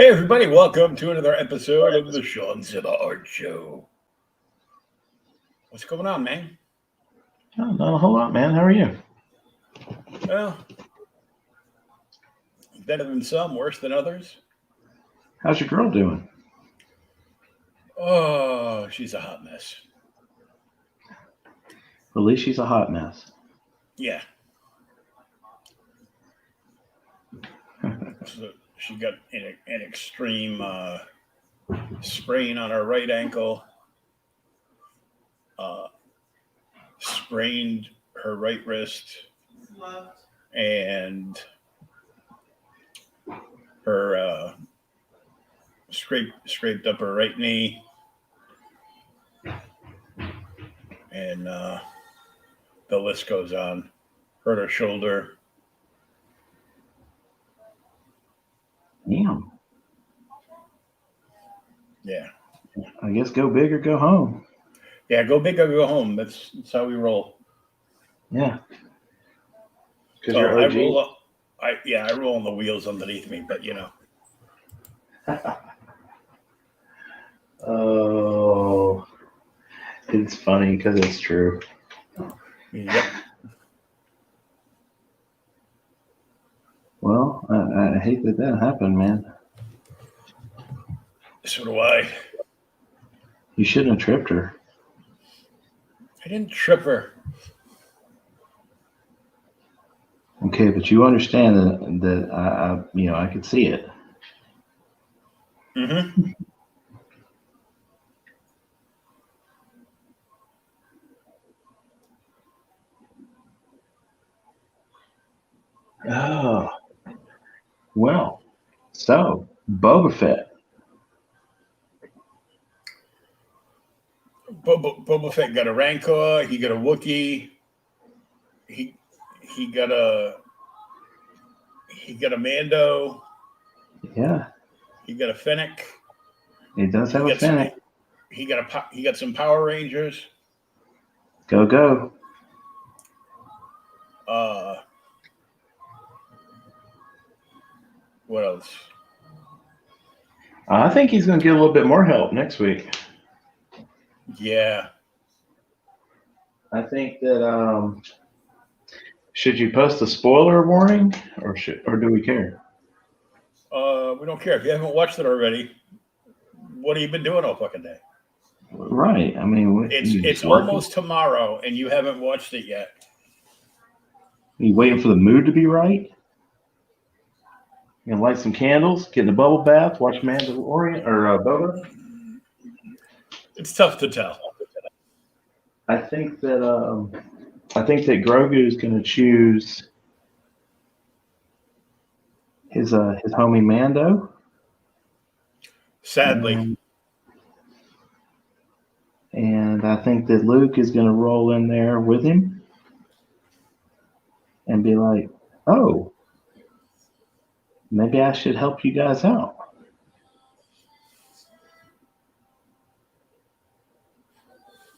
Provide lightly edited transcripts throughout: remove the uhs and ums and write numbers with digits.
Hey, everybody, welcome to another episode of the ShwanzillaArt Show. What's going on, man? Oh, not a whole lot, man. How are you? Well, better than some, worse than others. How's your girl doing? Oh, she's a hot mess. At least she's a hot mess. Yeah. So she got an extreme sprain on her right ankle, sprained her right wrist, and her scraped up her right knee, and the list goes on. Hurt her shoulder. Damn. Yeah. I guess go big or go home. Yeah, go big or go home. That's how we roll. Yeah. Because So you're I OG. roll on the wheels underneath me, but you know. Oh, it's funny because it's true. Yep. Well, I hate that happened, man. So do I. You shouldn't have tripped her. I didn't trip her. Okay, but you understand that I could see it. Mm-hmm. Oh, well. So Boba Fett. Boba Fett got a Rancor. He got a Wookiee. He got a Mando. Yeah, He got a Fennec. he does have a Fennec. He got some Power Rangers. Go. What else? I think he's going to get a little bit more help next week. Yeah. I think that should you post a spoiler warning or do we care? We don't care. If you haven't watched it already, what have you been doing all fucking day? Right. I mean, it's almost tomorrow and you haven't watched it yet. You waiting for the mood to be right? You gonna light some candles, get in a bubble bath, watch Mandalorian or Boba? It's tough to tell. I think that Grogu is going to choose his homie Mando. Sadly. And I think that Luke is going to roll in there with him and be like, "Oh, maybe I should help you guys out."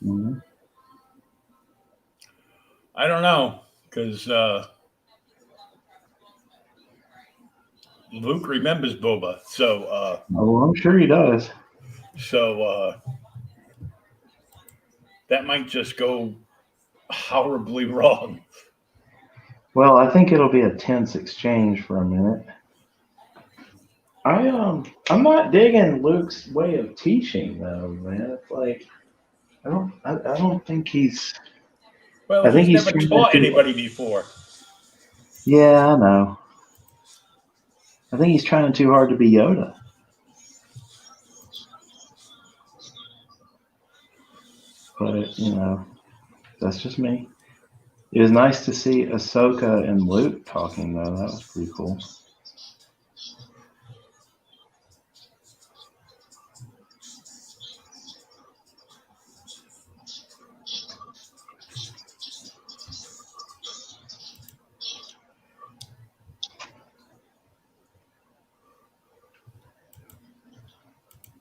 Mm-hmm. I don't know, because Luke remembers Boba, so I'm sure he does. So that might just go horribly wrong. Well, I think it'll be a tense exchange for a minute. I'm not digging Luke's way of teaching though, man. It's like I don't think he's. Well, I think he's he's never taught anybody before. Yeah, I know. I think he's trying too hard to be Yoda. But, that's just me. It was nice to see Ahsoka and Luke talking, though. That was pretty cool.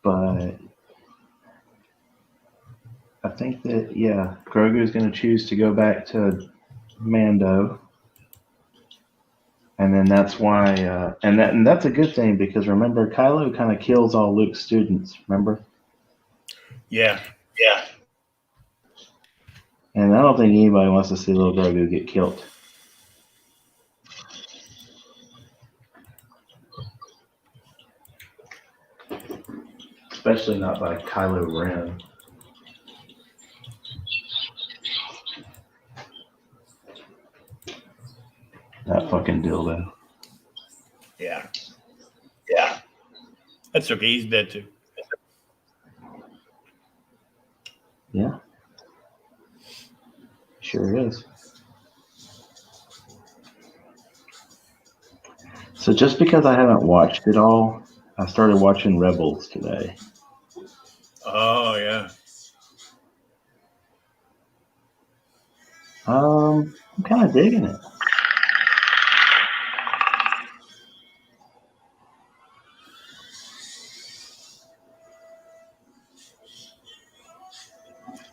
But I think that, Grogu is going to choose to go back to Mando. And then that's why, and that's a good thing because remember, Kylo kind of kills all Luke's students. Remember? Yeah. And I don't think anybody wants to see little Grogu get killed. Especially not by Kylo Ren. That fucking dildo. Yeah. That's okay. He's dead too. Yeah. Sure is. So just because I haven't watched it all, I started watching Rebels today. Oh yeah. I'm kind of digging it.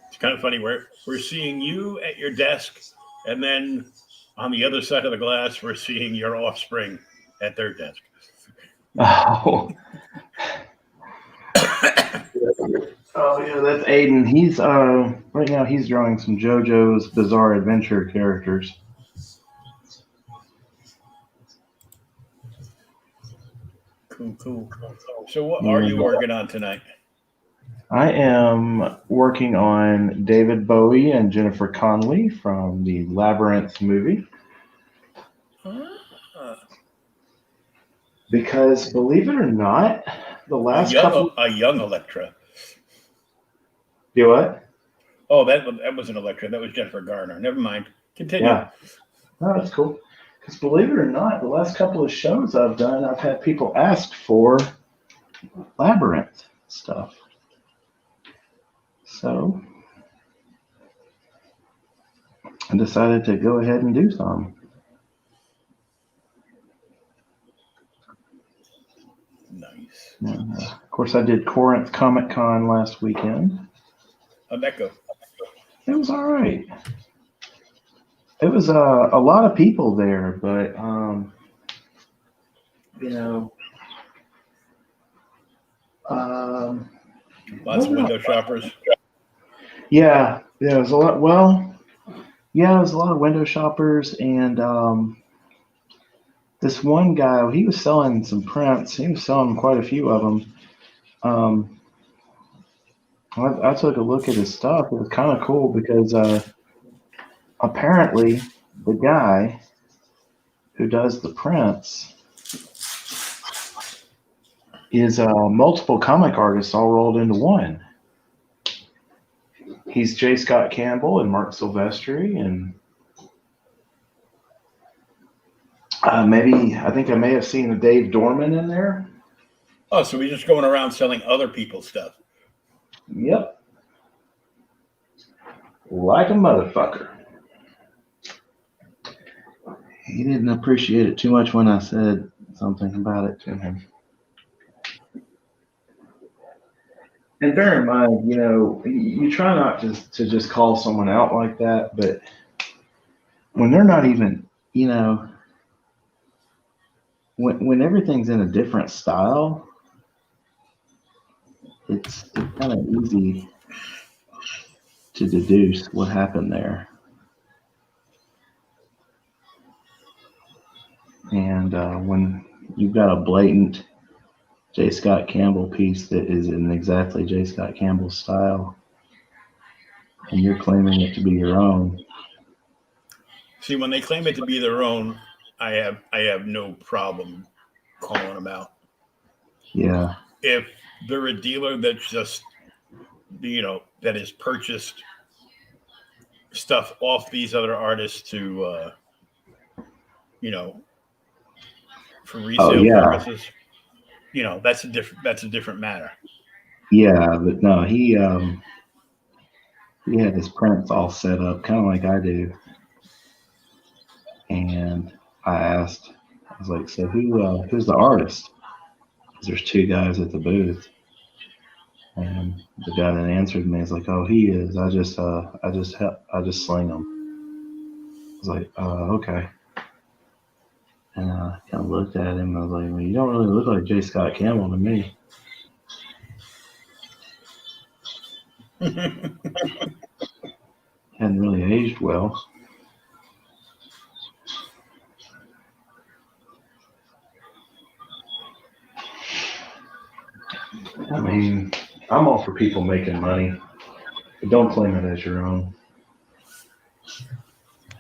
It's kind of funny. We're seeing you at your desk, and then on the other side of the glass, we're seeing your offspring at their desk. Oh. Oh yeah, that's Aiden. He's right now he's drawing some JoJo's Bizarre Adventure characters. Cool. So what are you working on tonight? I am working on David Bowie and Jennifer Connelly from the Labyrinth movie. Because believe it or not, the last a young Elektra. Do what? Oh, that wasn't Elektra. That was Jennifer Garner. Never mind. Continue. Yeah. Oh, that's cool. Because believe it or not, the last couple of shows I've done, I've had people ask for Labyrinth stuff. So I decided to go ahead and do some. Nice. Of course, I did Corinth Comic Con last weekend. How'd that go? It was all right. It was a lot of people there, but Lots of window shoppers. Yeah, it was a lot. Well, yeah, it was a lot of window shoppers, and this one guy, he was selling some prints. He was selling quite a few of them. I took a look at his stuff. It was kind of cool because apparently the guy who does the prints is multiple comic artists all rolled into one. He's J. Scott Campbell and Mark Silvestri, and I think I may have seen a Dave Dorman in there. Oh, so we're just going around selling other people's stuff. Yep. Like a motherfucker. He didn't appreciate it too much when I said something about it to him. And bear in mind, you try not to just call someone out like that, but when they're not even, when everything's in a different style, it's kind of easy to deduce what happened there. And when you've got a blatant J. Scott Campbell piece that is in exactly J. Scott Campbell's style, and you're claiming it to be your own. See, when they claim it to be their own, I have no problem calling them out. Yeah. If they're a dealer that's just, that has purchased stuff off these other artists to, for resale purposes, that's a different matter. Yeah, but no, he had his prints all set up, kind of like I do. And I was like, so who's the artist? Because there's two guys at the booth. And the guy that answered me is like, oh, he is. I just sling them. I was like, okay. And I kind of looked at him. I was like, well, you don't really look like J. Scott Campbell to me. Hadn't really aged well. I mean, I'm all for people making money, but don't claim it as your own.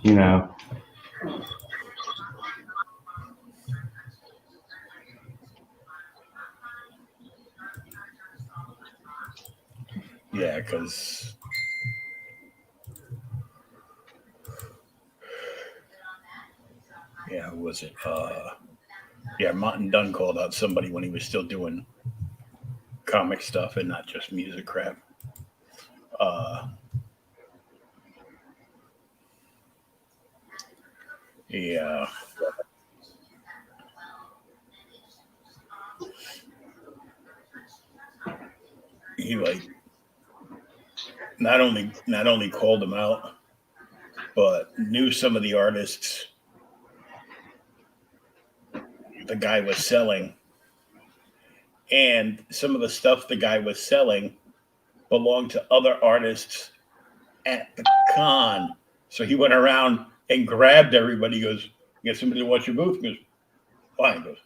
You know. Yeah, because who was it? Martin Dunn called out somebody when he was still doing comic stuff and not just music crap. Yeah. He like not only called him out, but knew some of the artists the guy was selling, and some of the stuff the guy was selling belonged to other artists at the con. So he went around and grabbed everybody. He goes, "You got somebody to watch your booth?" He goes, "Why?" He goes,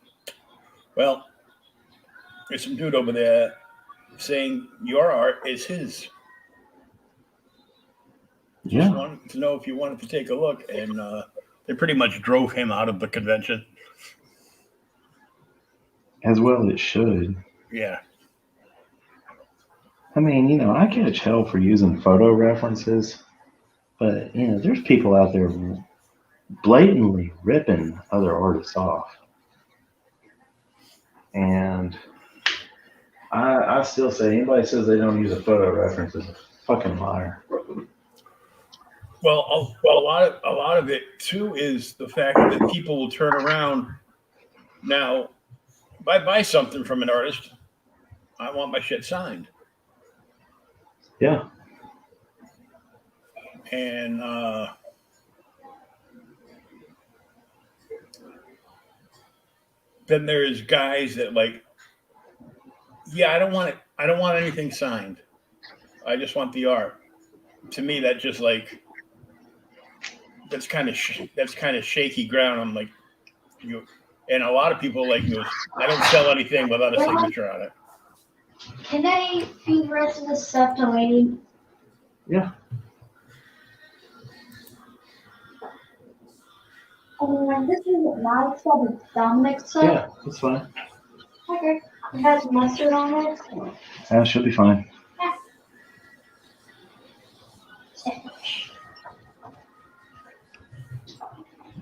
"Well, there's some dude over there saying your art is his. Yeah. Just wanted to know if you wanted to take a look." And they pretty much drove him out of the convention. As well it should. Yeah. I mean, you know, I catch hell for using photo references, but, you know, there's people out there blatantly ripping other artists off. And I still say anybody says they don't use a photo reference is a fucking liar. Well, a lot of it too is the fact that people will turn around now. If I buy something from an artist, I want my shit signed. Yeah. And then there's guys that like, yeah, I don't want it. I don't want anything signed. I just want the art. To me, that just like that's kind of shaky ground. I'm like, and a lot of people like me. I don't sell anything without a signature on it. Can I feed the rest of this stuff to Lady? Yeah. This is my stuff. It's Dominic's stuff. Yeah, that's fine. Okay. It has mustard on it. That should be fine.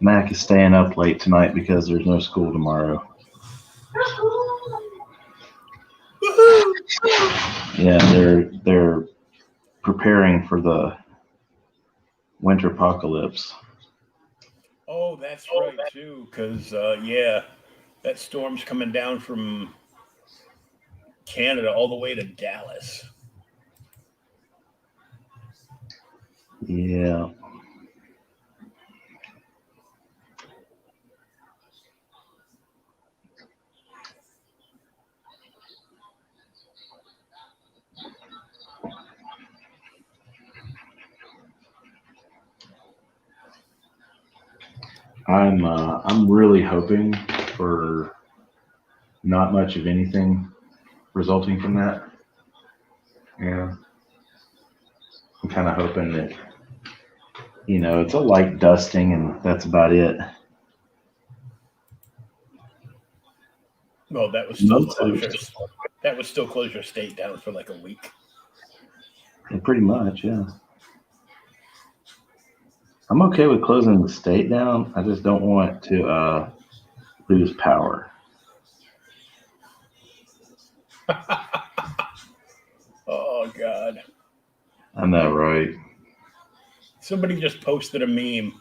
Mac is staying up late tonight because there's no school tomorrow. Yeah, they're preparing for the winter apocalypse. Oh, that's right too, because that storm's coming down from Canada all the way to Dallas. Yeah. I'm really hoping for not much of anything resulting from that. Yeah. I'm kind of hoping that, you know, it's a light dusting and that's about it. Well, that was still close your state down for like a week. Yeah, pretty much, yeah. I'm okay with closing the state down. I just don't want to lose power. Oh, God. I know, right? Somebody just posted a meme.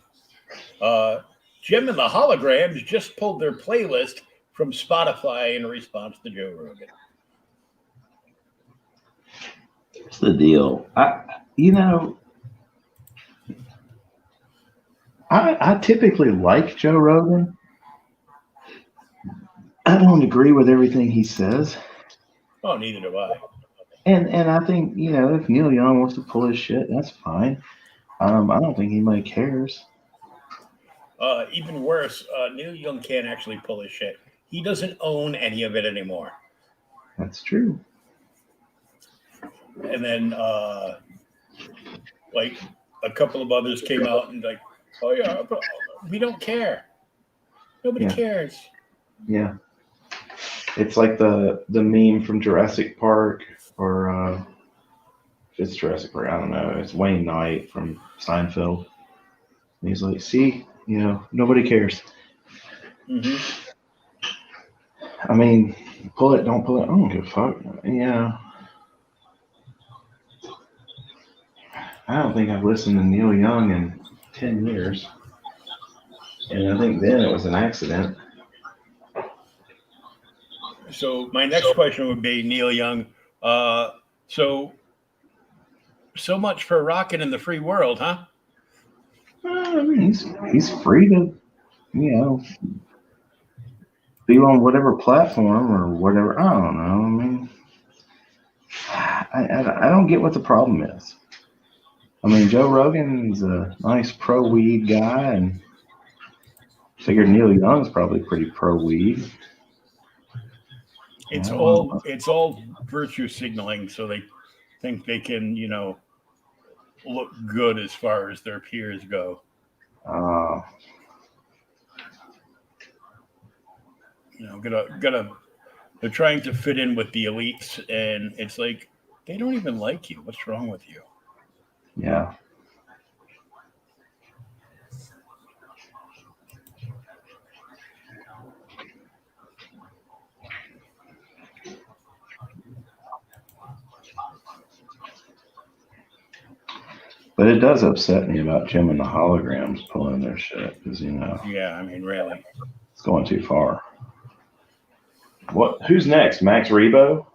Jim and the Holograms just pulled their playlist from Spotify in response to Joe Rogan. Here's the deal. I typically like Joe Rogan, I don't agree with everything he says. Oh, neither do I. And I think, if Neil Young wants to pull his shit, that's fine. I don't think anybody cares. Even worse, Neil Young can't actually pull his shit. He doesn't own any of it anymore. That's true. And then, like, a couple of others came out and like, oh yeah, but we don't care. Nobody cares. Yeah. It's like the meme from Jurassic Park, or if it's Jurassic Park, I don't know. It's Wayne Knight from Seinfeld. And he's like, see, nobody cares. Mm-hmm. I mean, pull it, don't pull it. I don't give a fuck. Yeah. I don't think I've listened to Neil Young in 10 years. And I think then it was an accident. So my next question would be Neil Young. So much for rocking in the free world, huh? I mean, he's free to, be on whatever platform or whatever. I don't know. I mean, I don't get what the problem is. I mean, Joe Rogan's a nice pro weed guy, and figured Neil Young's probably pretty pro weed. It's all virtue signaling, so they think they can, look good as far as their peers go. They're trying to fit in with the elites, and it's like they don't even like you. What's wrong with you? Yeah. But it does upset me about Jim and the Holograms pulling their shit, because Yeah, I mean, really, it's going too far. What? Who's next? Max Rebo?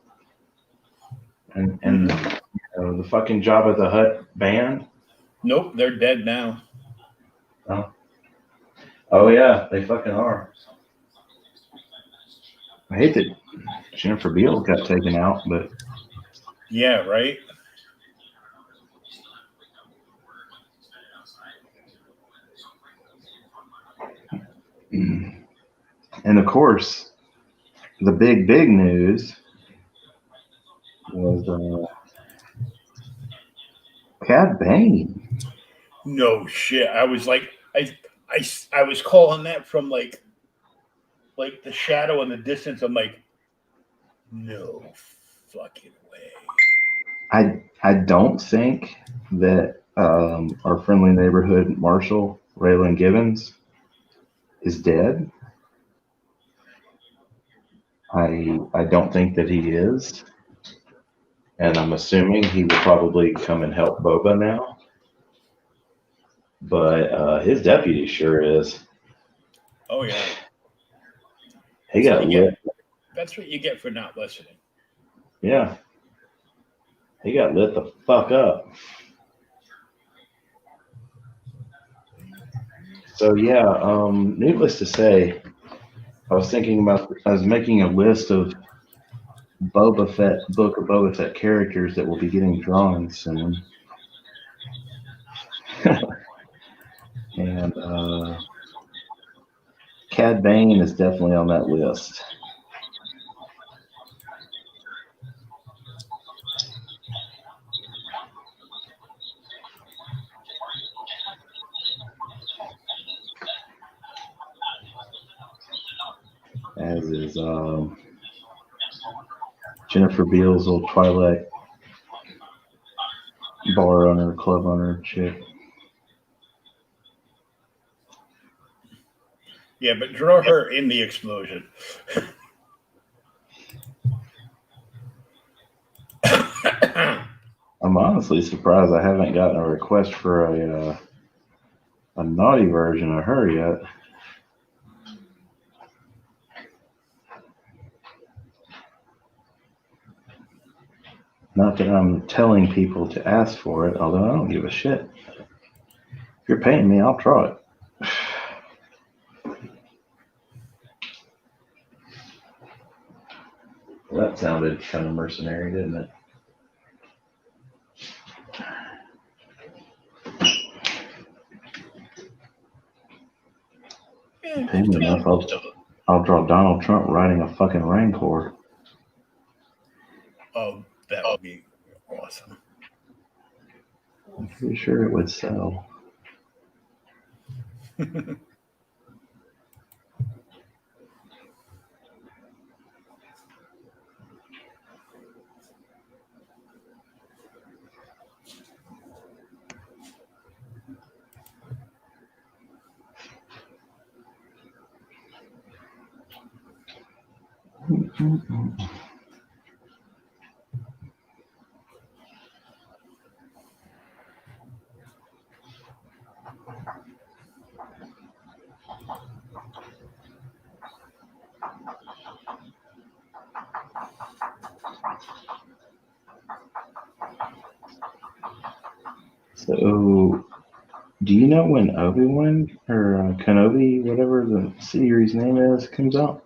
And the fucking Jabba the Hutt band? Nope, they're dead now. Oh yeah, they fucking are. I hate that Jennifer Beals got taken out, but yeah, right. And of course, the big news was Cad Bane. No shit. I was like, I was calling that from like the shadow in the distance. I'm like, no fucking way. I don't think that our friendly neighborhood marshal, Raylan Gibbons, is dead. I don't think that he is. And I'm assuming he will probably come and help Boba now. But his deputy sure is. Oh yeah. He got lit. That's what you get for not listening. Yeah. He got lit the fuck up. So yeah, needless to say, I was making a list of Book of Boba Fett characters that will be getting drawn soon. And Cad Bane is definitely on that list. As is Jennifer Beals, old Twilight bar owner, club owner chick. Yeah, but draw her in the explosion. I'm honestly surprised I haven't gotten a request for a naughty version of her yet. Not that I'm telling people to ask for it, although I don't give a shit. If you're paying me, I'll draw it. Well, that sounded kind of mercenary, didn't it? Yeah, Pay me just enough, about. I'll draw Donald Trump riding a fucking Rancor. Oh, that would be awesome. I'm pretty sure it would sell. So, do you know when Obi-Wan or Kenobi, whatever the series name is, comes out?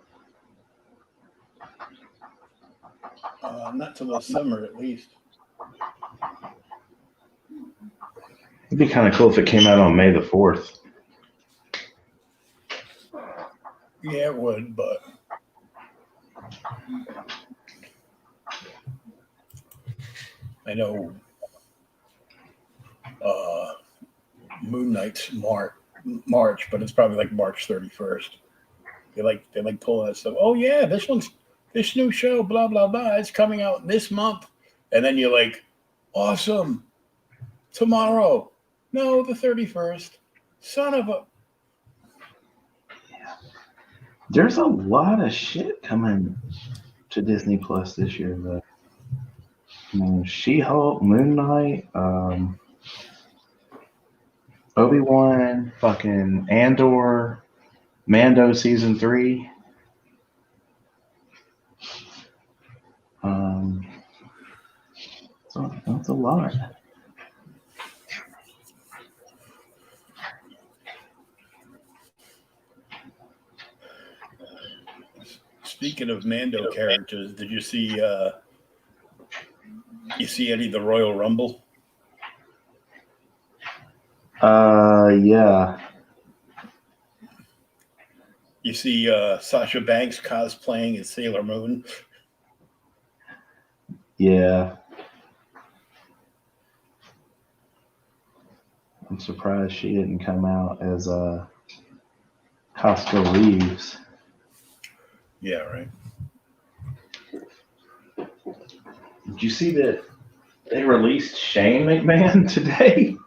Not till the summer, at least. It'd be kind of cool if it came out on May the 4th. Yeah, it would, but I know Moon Knight's March, but it's probably like March 31st. They like pull that stuff. Oh yeah, this new show, blah blah blah. It's coming out this month, and then you're like, awesome. Tomorrow, no, the 31st. Son of a. There's a lot of shit coming to Disney Plus this year, though. I mean, She-Hulk, Moon Knight, Obi-Wan, fucking Andor, Mando season 3. So that's a lot. Speaking of Mando characters, did you see any of the Royal Rumble? Yeah. You see Sasha Banks cosplaying as Sailor Moon. Yeah. I'm surprised she didn't come out as Costco Reeves. Yeah, right. Did you see that they released Shane McMahon today?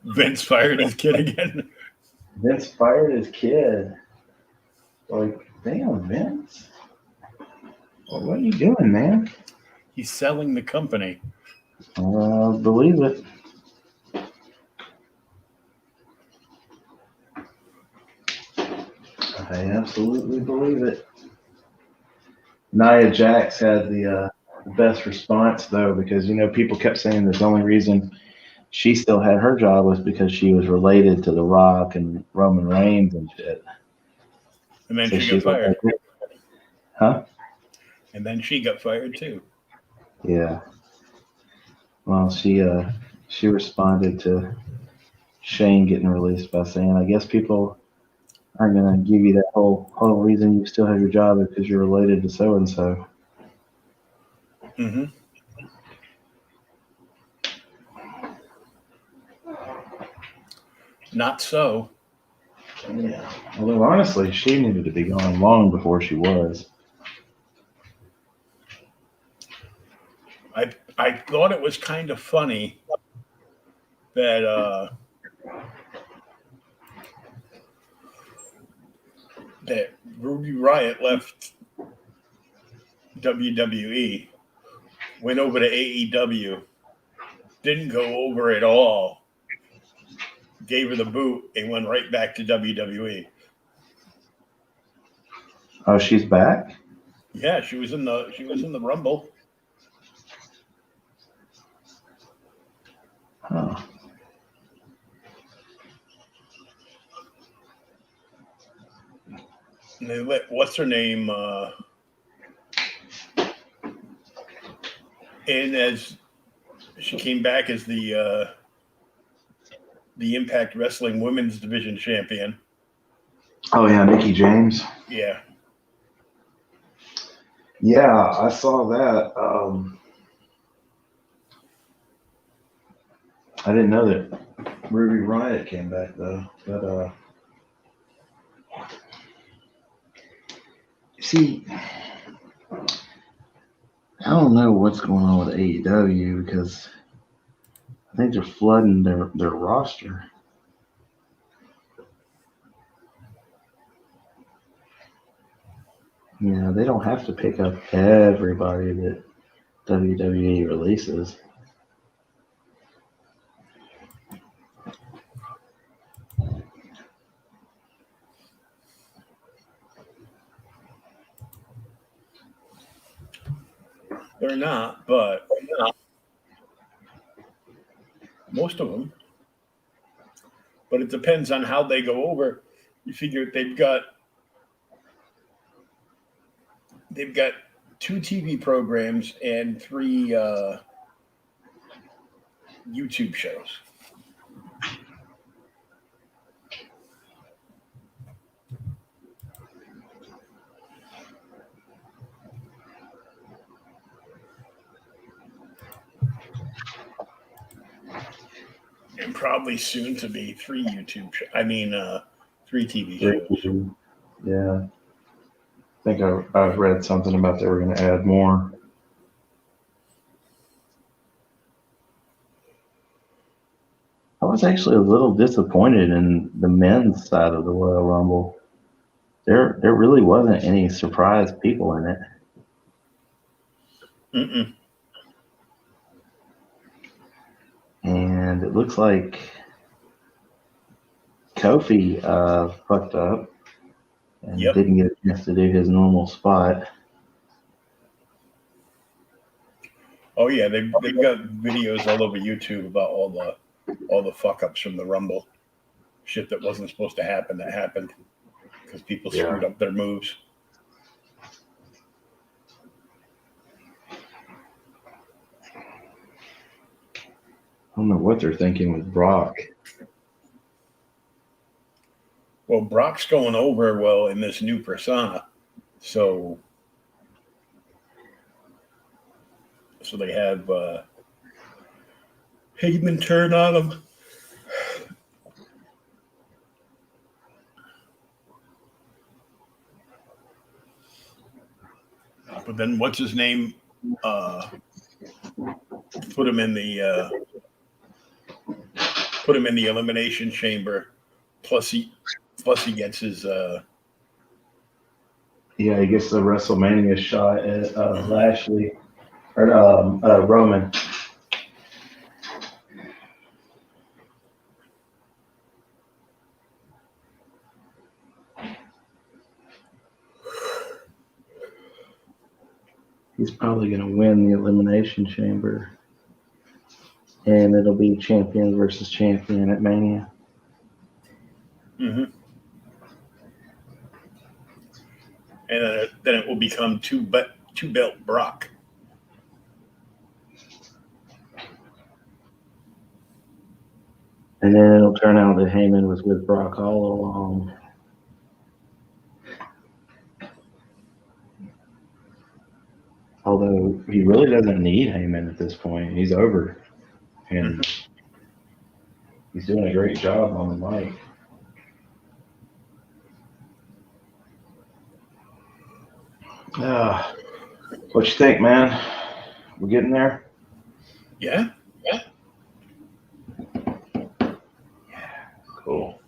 Vince fired his kid again. Vince fired his kid. Like, damn, Vince. Well, what are you doing, man? He's selling the company. Believe it. I absolutely believe it. Nia Jax had the best response, though, because, people kept saying the only reason she still had her job was because she was related to The Rock and Roman Reigns and shit. And then she got fired. Like, huh? And then she got fired, too. Yeah. Well, she responded to Shane getting released by saying, I guess people aren't going to give you that whole reason you still have your job is because you're related to so-and-so. Mm-hmm. Not so. Yeah. Although, honestly, she needed to be gone long before she was. I thought it was kind of funny that that Ruby Riott left WWE, went over to AEW, didn't go over at all, gave her the boot, and went right back to WWE. Oh, she's back? Yeah, she was in the Rumble. Oh. And they let what's her name in as she came back as the Impact Wrestling Women's Division champion. Oh yeah, Mickey James. Yeah. Yeah, I saw that. I didn't know that Ruby Riott came back though. But see, I don't know what's going on with AEW because I think they're flooding their roster. Yeah, they don't have to pick up everybody that WWE releases. They're not, but most of them. But it depends on how they go over. You figure they've got 2 TV programs and 3 YouTube shows. And probably soon to be 3 YouTube shows. 3 TV shows. Yeah. I think I've read something about they were going to add more. I was actually a little disappointed in the men's side of the Royal Rumble. There really wasn't any surprise people in it. Mm-mm. And it looks like Kofi fucked up and didn't get a chance to do his normal spot. Oh yeah, they've got videos all over YouTube about all the fuck ups from the Rumble, shit that wasn't supposed to happen that happened because people screwed up their moves. I don't know what they're thinking with Brock. Well, Brock's going over in this new persona, so they have Heyman turn on him. But then what's his name? Put him in the elimination chamber. Plus he gets his he gets the WrestleMania shot at Lashley or Roman. He's probably going to win the Elimination Chamber. And it'll be champion versus champion at Mania. Mm-hmm. And then it will become two belt Brock. And then it'll turn out that Heyman was with Brock all along. Although he really doesn't need Heyman at this point. He's over. And he's doing a great job on the mic. What you think, man? We're getting there? Yeah. Cool.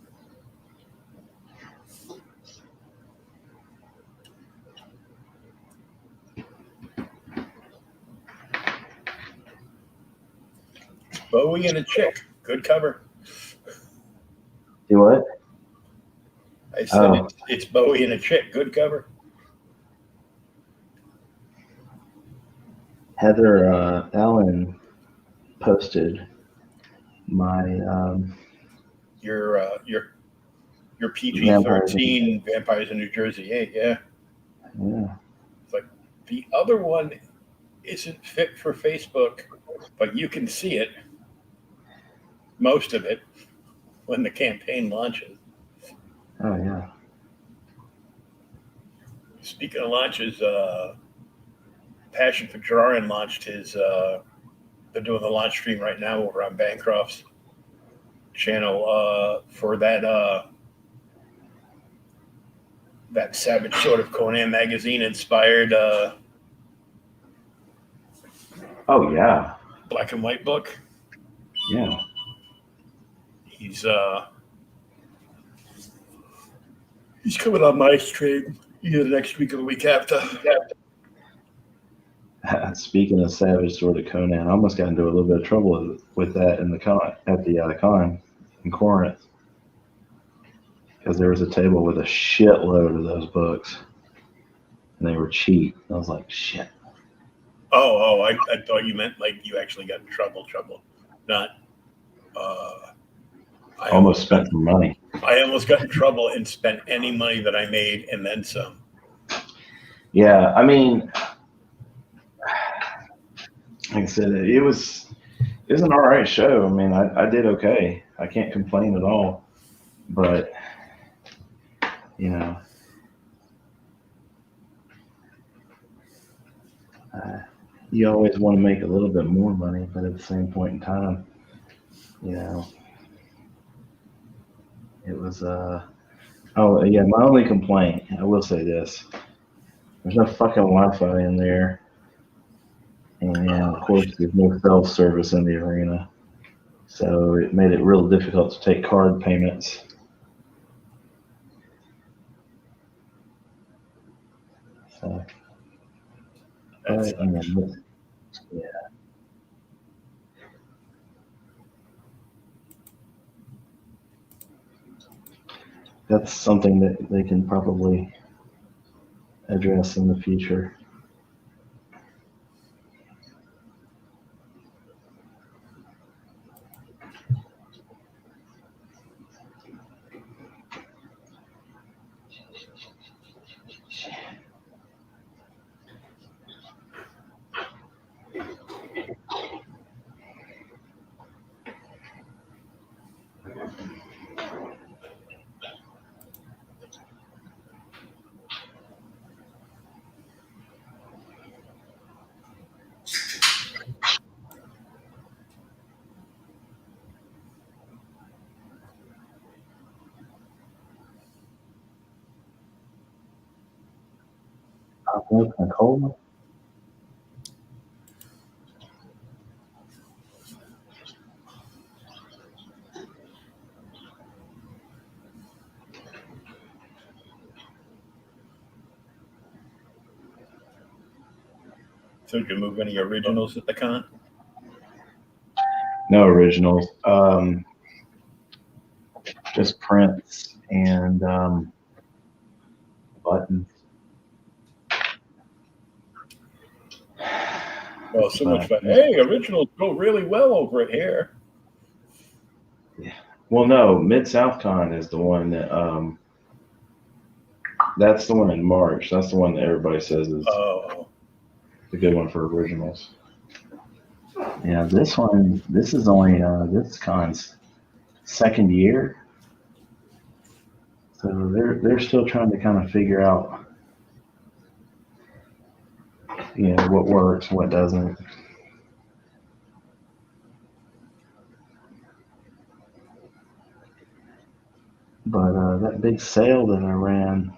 Bowie and a chick. Good cover. Do what? I said it's Bowie and a chick. Good cover. Heather Allen posted my Your your PG-13 Vampires in New Jersey 8, yeah. Yeah. It's like the other one isn't fit for Facebook, but you can see it, most of it, when the campaign launches. Oh, yeah. Speaking of launches, Passion for Drawing launched his, they're doing the launch stream right now over on Bancroft's channel for that Savage Sword of Conan magazine inspired Oh, yeah. black and white book. Yeah. He's coming on my stream either next week or the week after. Speaking of Savage Sword of Conan, I almost got into a little bit of trouble with that in the con in Corinth, because there was a table with a shitload of those books, and they were cheap. I was like, shit. I thought you meant like you actually got in trouble. Not. I almost spent some money. I almost got in trouble and spent any money that I made and then some. Yeah, I mean, like I said, it was an all right show. I mean, I did okay. I can't complain at all. But, you know, you always want to make a little bit more money, but at the same point in time, you know, it was, oh, yeah, my only complaint, I will say this, there's no fucking Wi-Fi in there, and of course there's no cell service in the arena, so it made it real difficult to take card payments. So, but, I mean, yeah. That's something that they can probably address in the future. Nicole? So did you move any originals at the con? No originals. Just prints and buttons. Well, so much fun. Hey, originals go really well over it here. Yeah. Well, no, Mid-South Con is the one that, that's the one in March. That's the one that everybody says is a good one for originals. Yeah, this is only, this con's second year. So they're still trying to kind of figure out, you know, what works, what doesn't. But that big sale that I ran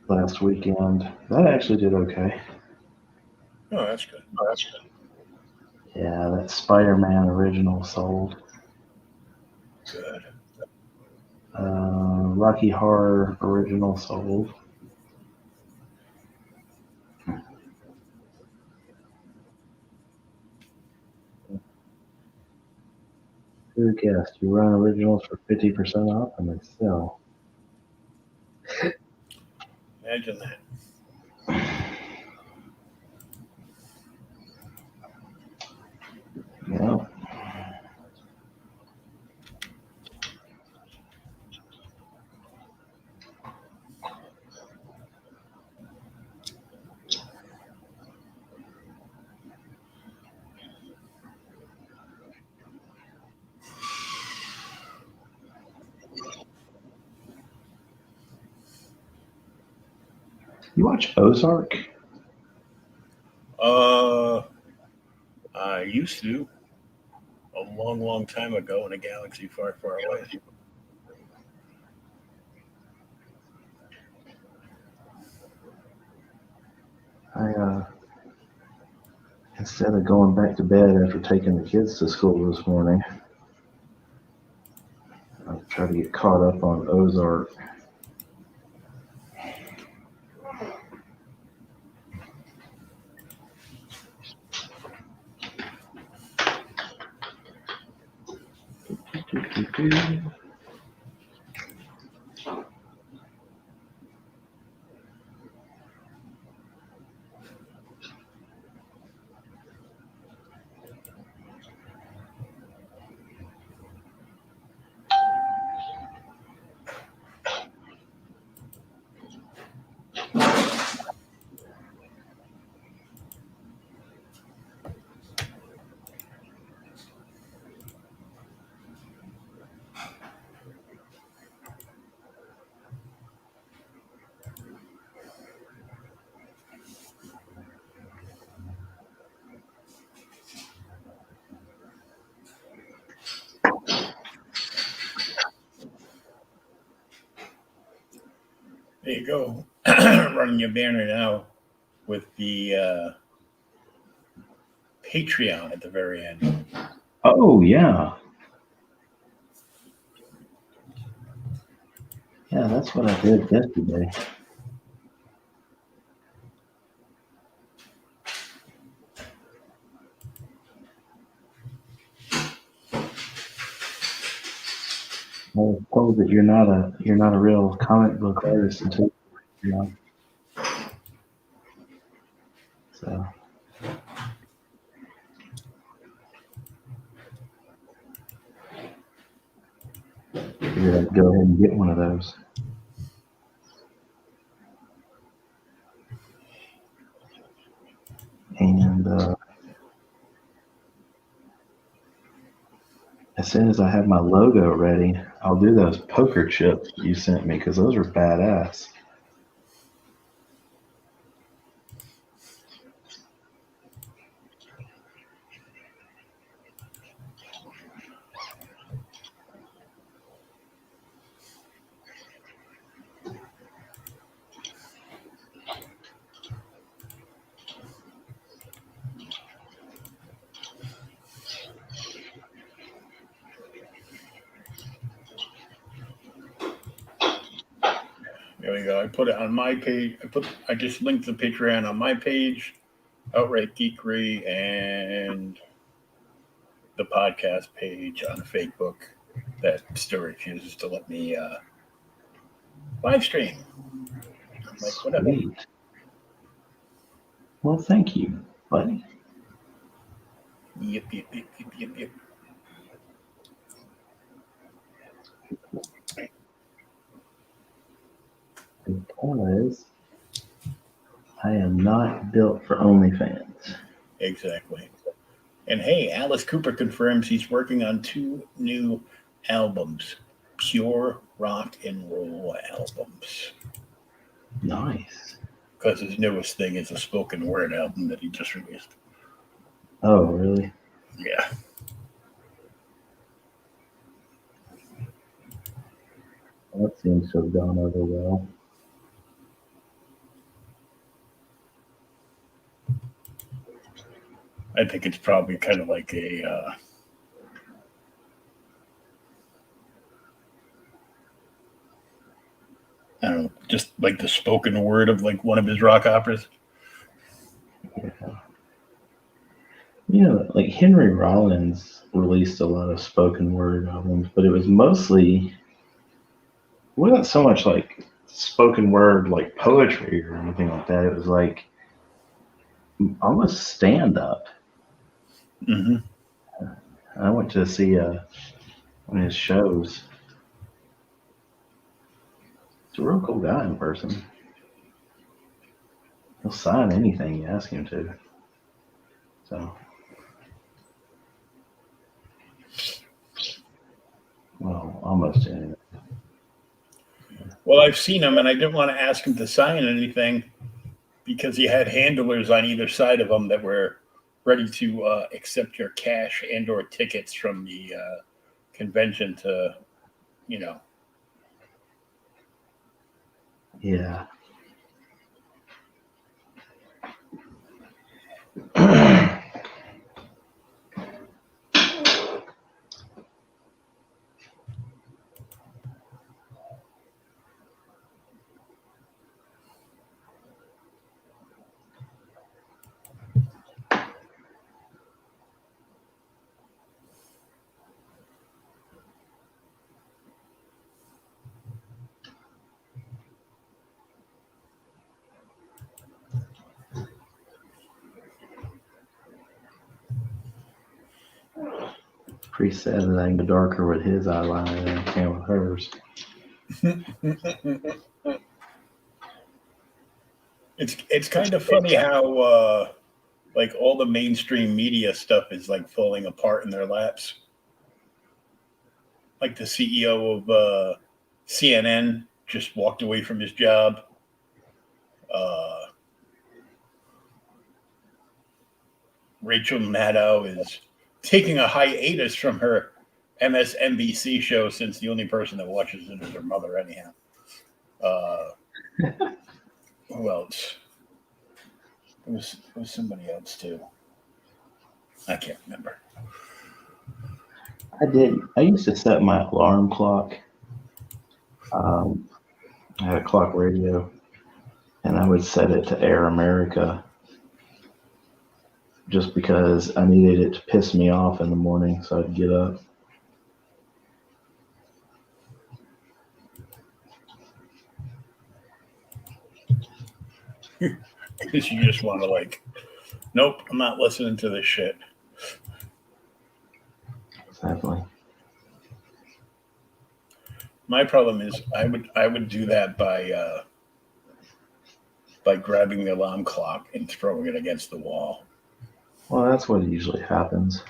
last weekend, that actually did okay. Oh, that's good. Yeah, that Spider-Man original sold. Good. Rocky Horror original sold. Who guessed? You run originals for 50% off and they sell. Imagine that. Yeah. You watch Ozark? I used to a long, long time ago in a galaxy far, far away. Instead of going back to bed after taking the kids to school this morning, I tried to get caught up on Ozark. There you go. Running your banner now with the Patreon at the very end. Oh, yeah. Yeah, that's what I did yesterday. I was told that you're not a real comic book artist until you're so figured I'd go ahead and get one of those. And as soon as I have my logo ready, I'll do those poker chips you sent me because those are badass. There we go. I put it on my page. I just linked the Patreon on my page, Outright Geekery, and the podcast page on Facebook that still refuses to let me live stream. I'm like, whatever. Sweet. Well, thank you, buddy. Yep. Because I am not built for OnlyFans. Exactly. And hey, Alice Cooper confirms he's working on 2 new albums, pure rock and roll albums. Nice. Because his newest thing is a spoken word album that he just released. Oh, really? Yeah. Well, that seems to have gone over well. I think it's probably kind of like a I don't know, just like the spoken word of like one of his rock operas. Yeah. You know, like Henry Rollins released a lot of spoken word albums, but it was mostly, it wasn't so much like spoken word, like poetry or anything like that. It was like almost stand up. Mm-hmm. I went to see one of his shows. He's a real cool guy in person. He'll sign anything you ask him to. So, well, almost anything. Well, I've seen him, and I didn't want to ask him to sign anything because he had handlers on either side of him that were ready to accept your cash and or tickets from the convention to, you know. Yeah. Pretty sad that I can go darker with his eyeliner than I can with hers. It's kind of funny how like all the mainstream media stuff is like falling apart in their laps. Like the CEO of CNN just walked away from his job. Rachel Maddow is taking a hiatus from her MSNBC show since the only person that watches it is her mother, anyhow. Who else? It was somebody else too. I can't remember. I used to set my alarm clock. I had a clock radio, and I would set it to Air America just because I needed it to piss me off in the morning so I'd get up. Because you just want to like, nope, I'm not listening to this shit. Exactly. My problem is I would do that by grabbing the alarm clock and throwing it against the wall. Well, that's what usually happens.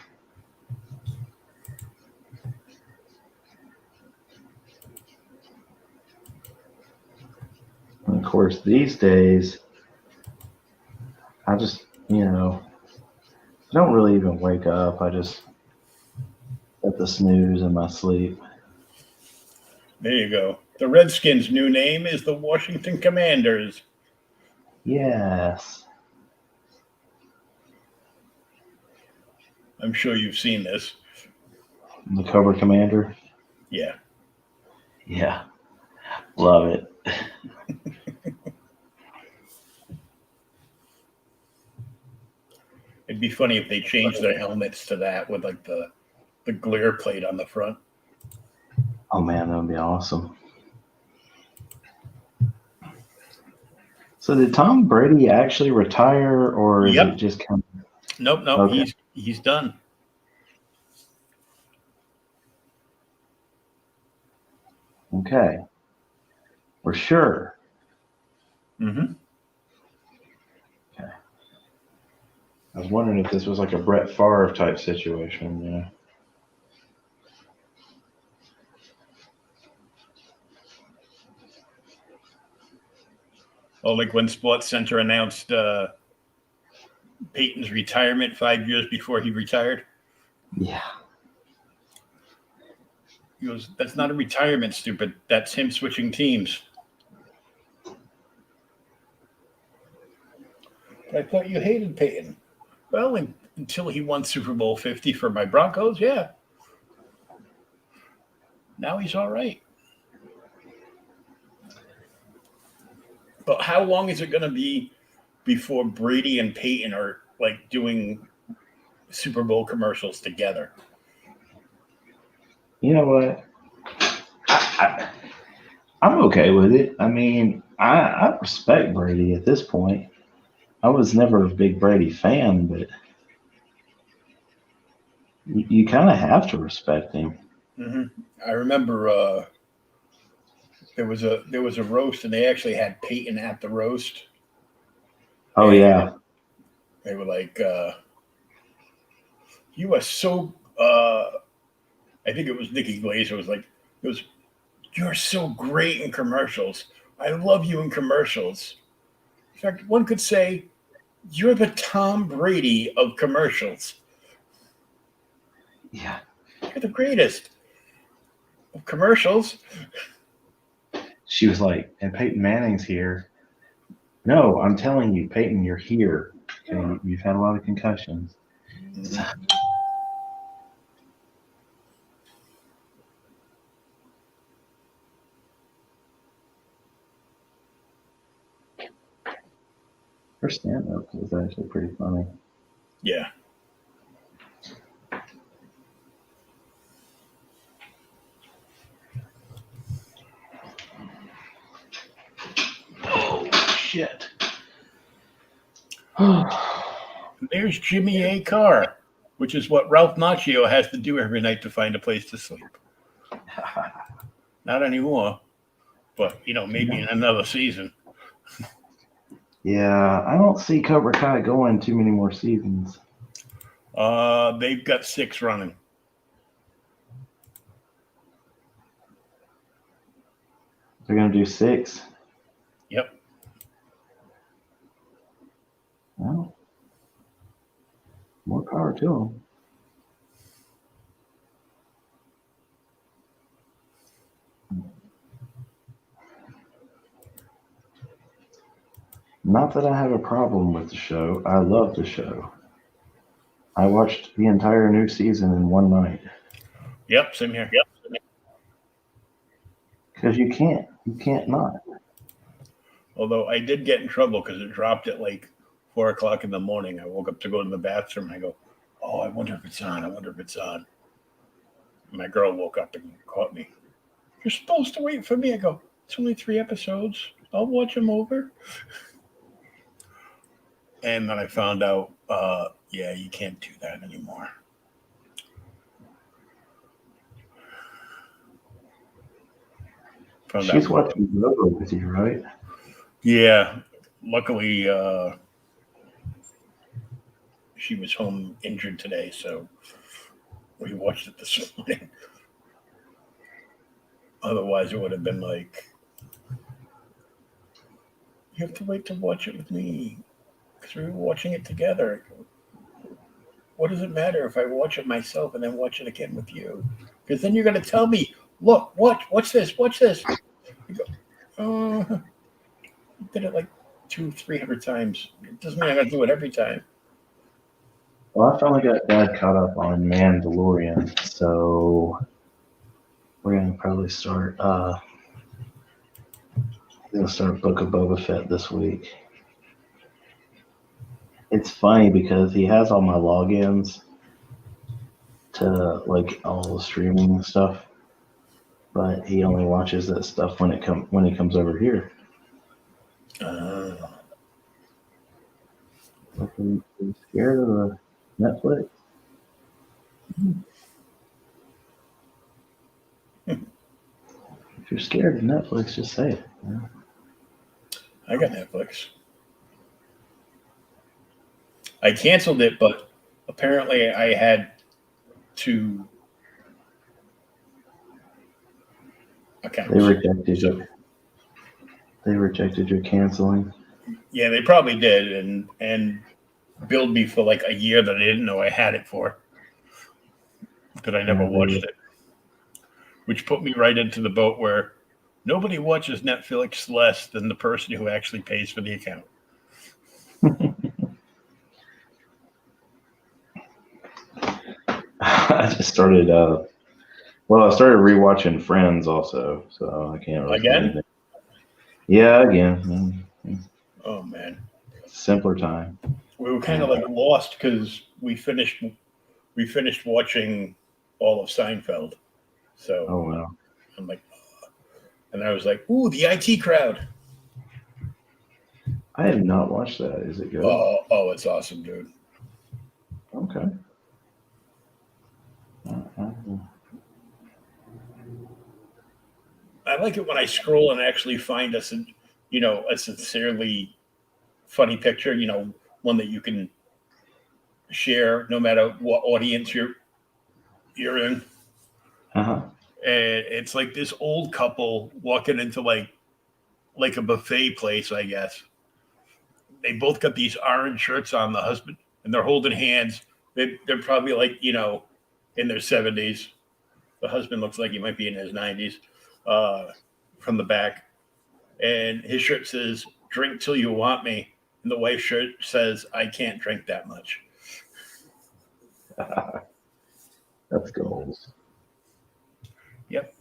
And of course, these days, I just, I don't really even wake up. I just set the snooze in my sleep. There you go. The Redskins' new name is the Washington Commanders. Yes. I'm sure you've seen this. The Cobra Commander? Yeah. Yeah. Love it. It'd be funny if they changed their helmets to that with like the glare plate on the front. Oh man, that would be awesome. So did Tom Brady actually retire, or is Yep. it just kind of... Nope, Okay. He's done. Okay. We're sure. Mm-hmm. Okay. I was wondering if this was like a Brett Favre type situation, Oh, like when Sports Center announced Peyton's retirement 5 years before he retired. Yeah. He goes, "That's not a retirement, stupid. That's him switching teams." I thought you hated Peyton. Well, until he won Super Bowl 50 for my Broncos, yeah. Now he's all right. But how long is it going to be before Brady and Peyton are like doing Super Bowl commercials together? You know what? I'm okay with it. I mean, I respect Brady at this point. I was never a big Brady fan, but you kind of have to respect him. Mm-hmm. I remember there was a roast, and they actually had Peyton at the roast. Oh And yeah. they were like, "You are so." I think it was Nikki Glazer was like, "You're so great in commercials. I love you in commercials, In fact, one could say you're the Tom Brady of commercials. Yeah. You're the greatest of commercials. She was like, and Peyton Manning's here. No, I'm telling you, Peyton, you're here. Okay, you've had a lot of concussions. Her stand-up is actually pretty funny. Yeah. Oh, shit. There's Jimmy A. Carr, which is what Ralph Macchio has to do every night to find a place to sleep. Not anymore, but, maybe in another season. Yeah, I don't see Cobra Kai going too many more seasons. They've got 6 running. They're going to do 6? Yep. Well, more power to them. Not that I have a problem with the show. I love the show. I watched the entire new season in one night. Yep, same here. Yep. Because you can't not. Although I did get in trouble because it dropped at like 4 o'clock in the morning. I woke up to go to the bathroom. And I go, oh, I wonder if it's on. I wonder if it's on. My girl woke up and caught me. You're supposed to wait for me. I go, it's only 3 episodes. I'll watch them over. And then I found out, yeah, you can't do that anymore. She's watching Robo with you, right? Yeah. Luckily, she was home injured today, so we watched it this morning. Otherwise, it would have been like, you have to wait to watch it with me because we were watching it together. What does it matter if I watch it myself and then watch it again with you? Because then you're going to tell me, look, watch this, watch this. You go, you did it like 200-300 times. It doesn't mean I got to do it every time. Well, I finally got Dad caught up on Mandalorian, so we're gonna probably start. Gonna start Book of Boba Fett this week. It's funny because he has all my logins to like all the streaming stuff, but he only watches that stuff when he comes over here. Like, are you scared of the Netflix? If you're scared of Netflix, just say it. Yeah. I got Netflix. I canceled it, but apparently I had 2 accounts. They rejected your canceling. Yeah, they probably did, and billed me for like a year that I didn't know I had it for, that I never watched it, which put me right into the boat where nobody watches Netflix less than the person who actually pays for the account. I just started. I started rewatching Friends also, so I can't really Again? anything. Yeah, again. Oh man, simpler time. We were kind of like lost because we finished watching all of Seinfeld. So Oh wow. I'm like, and I was like, ooh, the IT Crowd. I have not watched that. Is it good? Oh, it's awesome, dude. Okay. I like it when I scroll and actually find a sincerely funny picture, one that you can share no matter what audience you're in. Uh-huh. And it's like this old couple walking into like a buffet place, I guess. they both got these orange shirts on, the husband, and they're holding hands. They're probably like, in their 70s. The husband looks like he might be in his 90s from the back. And his shirt says, "Drink till you want me." And the wife's shirt says, "I can't drink that much." That's goals. Yep.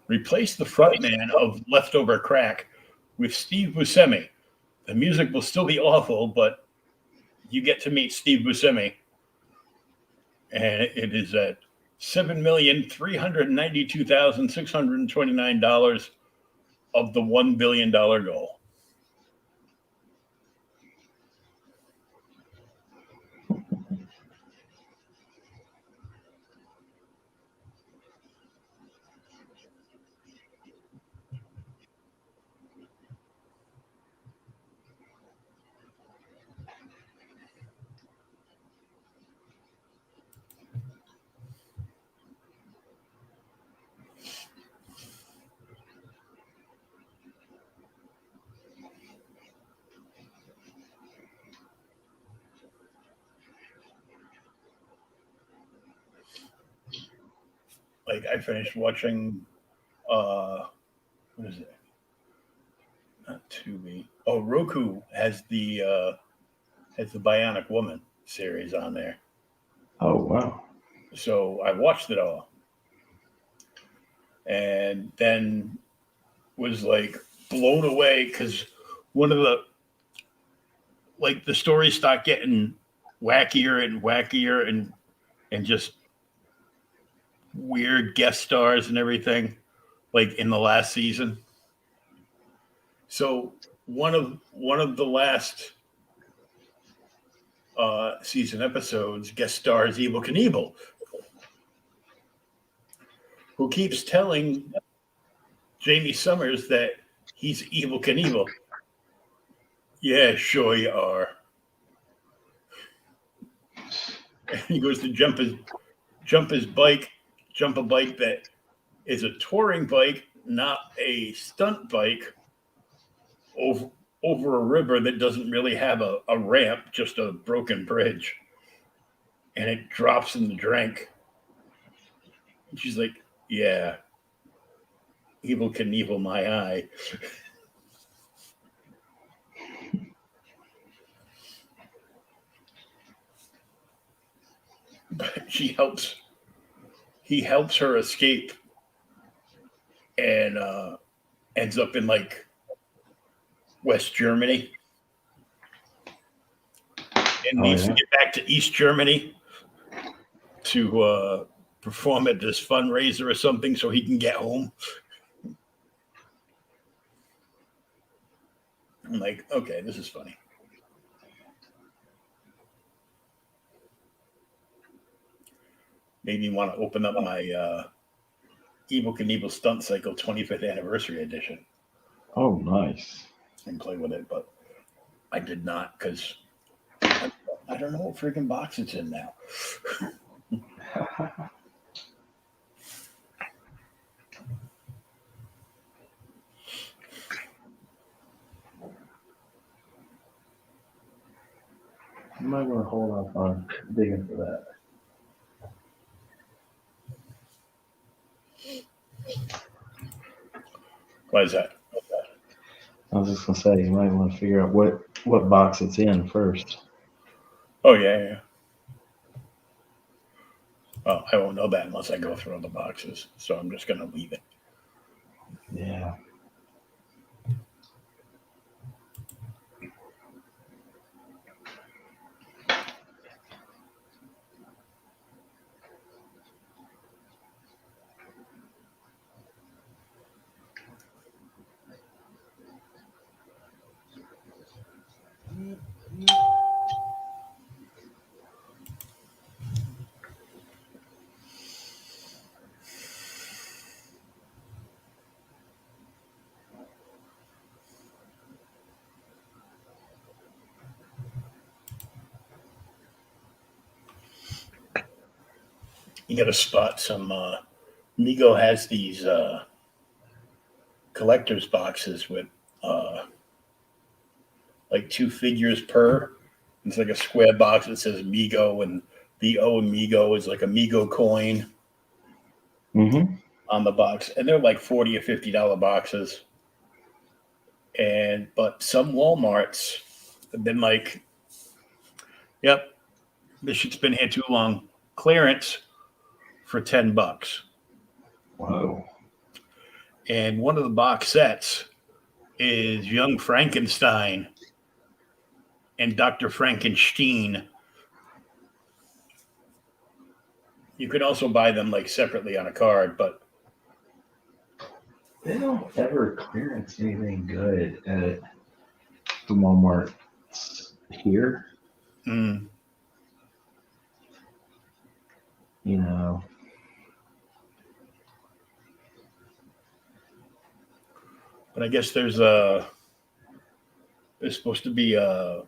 Replace the frontman of Leftover Crack with Steve Buscemi. The music will still be awful, but you get to meet Steve Buscemi. And it is at $7,392,629 of the $1 billion goal. Like, I finished watching, what is it? Not Tubi. Oh, Roku has the Bionic Woman series on there. Oh, wow. So I watched it all. And then was like blown away because one of the stories start getting wackier and wackier and just weird guest stars and everything, like in the last season. So one of the last season episodes guest stars Evel Knievel, who keeps telling Jamie Summers that he's Evel Knievel. Yeah, sure you are. And he goes to jump a bike that is a touring bike, not a stunt bike, over a river that doesn't really have a ramp, just a broken bridge. And it drops in the drink. And she's like, yeah, Evel Knievel my eye. But he helps her escape and ends up in like West Germany and needs to get back to East Germany to perform at this fundraiser or something so he can get home. I'm like, okay, this is funny. Made me want to open up my Evel Knievel Stunt Cycle 25th Anniversary Edition. Oh, nice. And play with it, but I did not because I don't know what freaking box it's in now. You might want to hold off on digging for that. Why is that? I was just going to say, you might want to figure out what box it's in first. Oh, yeah. Oh, I won't know that unless I go through all the boxes. So I'm just going to leave it. Yeah. You got to spot some. Mego has these collector's boxes with like 2 figures per. It's like a square box that says Mego, and the O in Mego is like a Mego coin on the box, and they're like $40 or $50 boxes. But some Walmarts have been like, "Yep, this shit's been here too long. Clearance for $10." Whoa. And one of the box sets is Young Frankenstein and Dr. Frankenstein. You could also buy them like separately on a card, but They don't ever clearance anything good at the Walmart here. You know. But I guess there's supposed to be a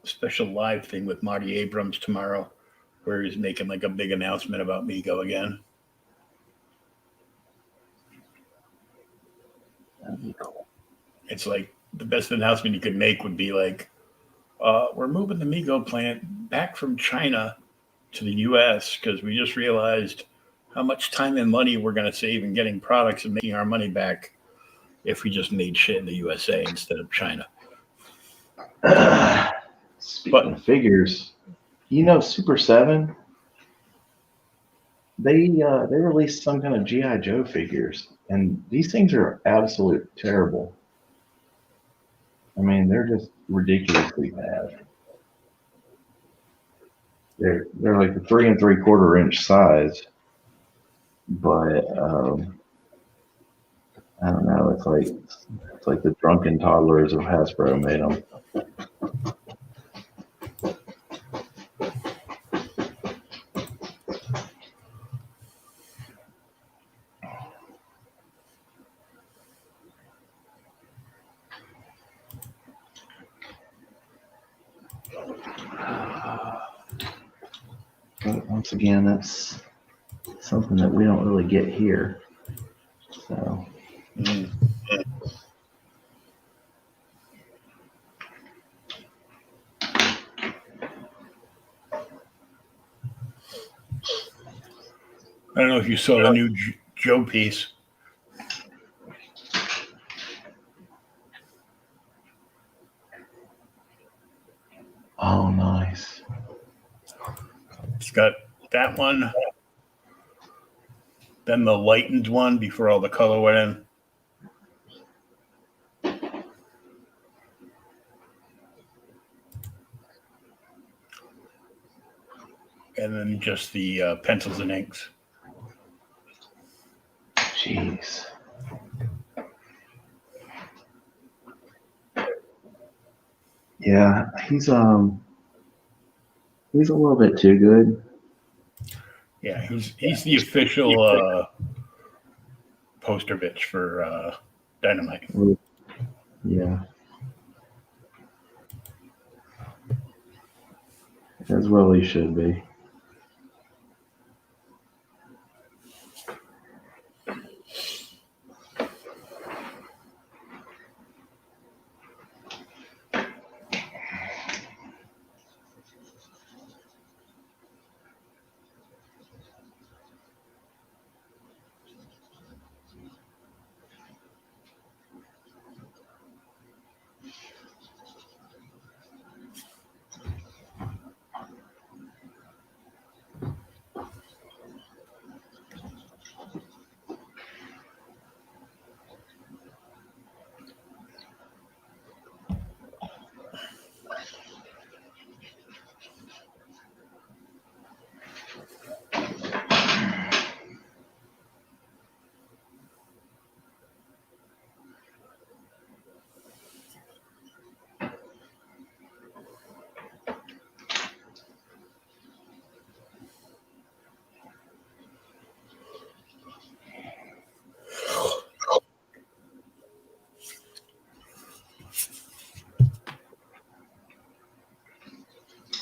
special live thing with Marty Abrams tomorrow, where he's making like a big announcement about Mego again. That'd be cool. It's like the best announcement you could make would be like, we're moving the Mego plant back from China to the U.S. because we just realized how much time and money we're going to save in getting products and making our money back if we just made shit in the USA instead of China. Speaking of figures, you know, Super 7, they released some kind of G.I. Joe figures, and these things are absolute terrible. I mean, they're just ridiculously bad. They're like the 3 3/4 inch size, but I don't know. It's like the drunken toddlers of Hasbro made them. But once again, that's something that we don't really get here. So. I don't know if you saw the new Joe piece. Oh, nice. It's got that one, then the lightened one before all the color went in. And then just the pencils and inks. Jeez. Yeah, he's a little bit too good. Yeah, he's the official poster bitch for Dynamite. Yeah. As well he should be.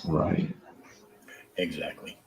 Right. Exactly.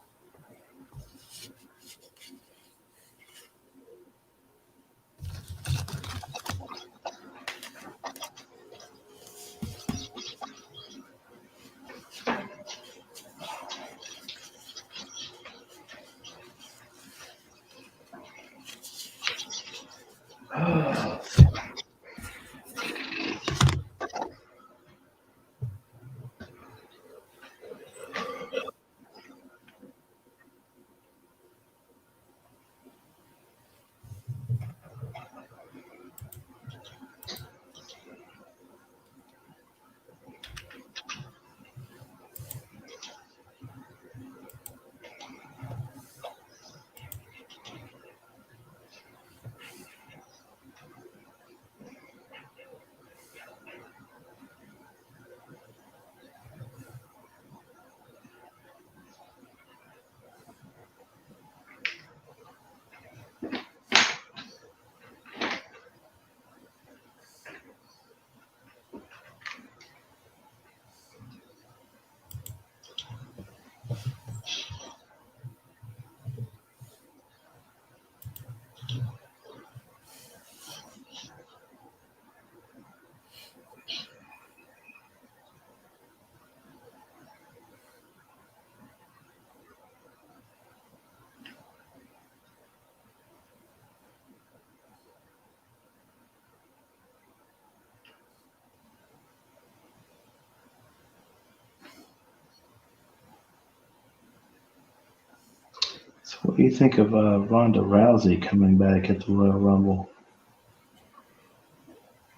What do you think of Ronda Rousey coming back at the Royal Rumble?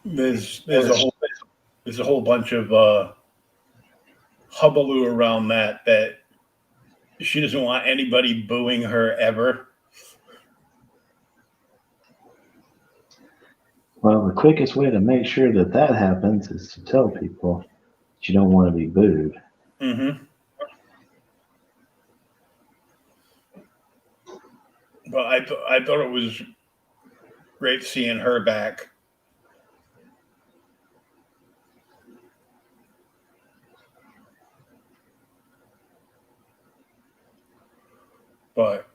There's a whole bunch of hullabaloo around that she doesn't want anybody booing her ever. Well, the quickest way to make sure that happens is to tell people that you don't want to be booed. Mm-hmm. But I thought it was great seeing her back. But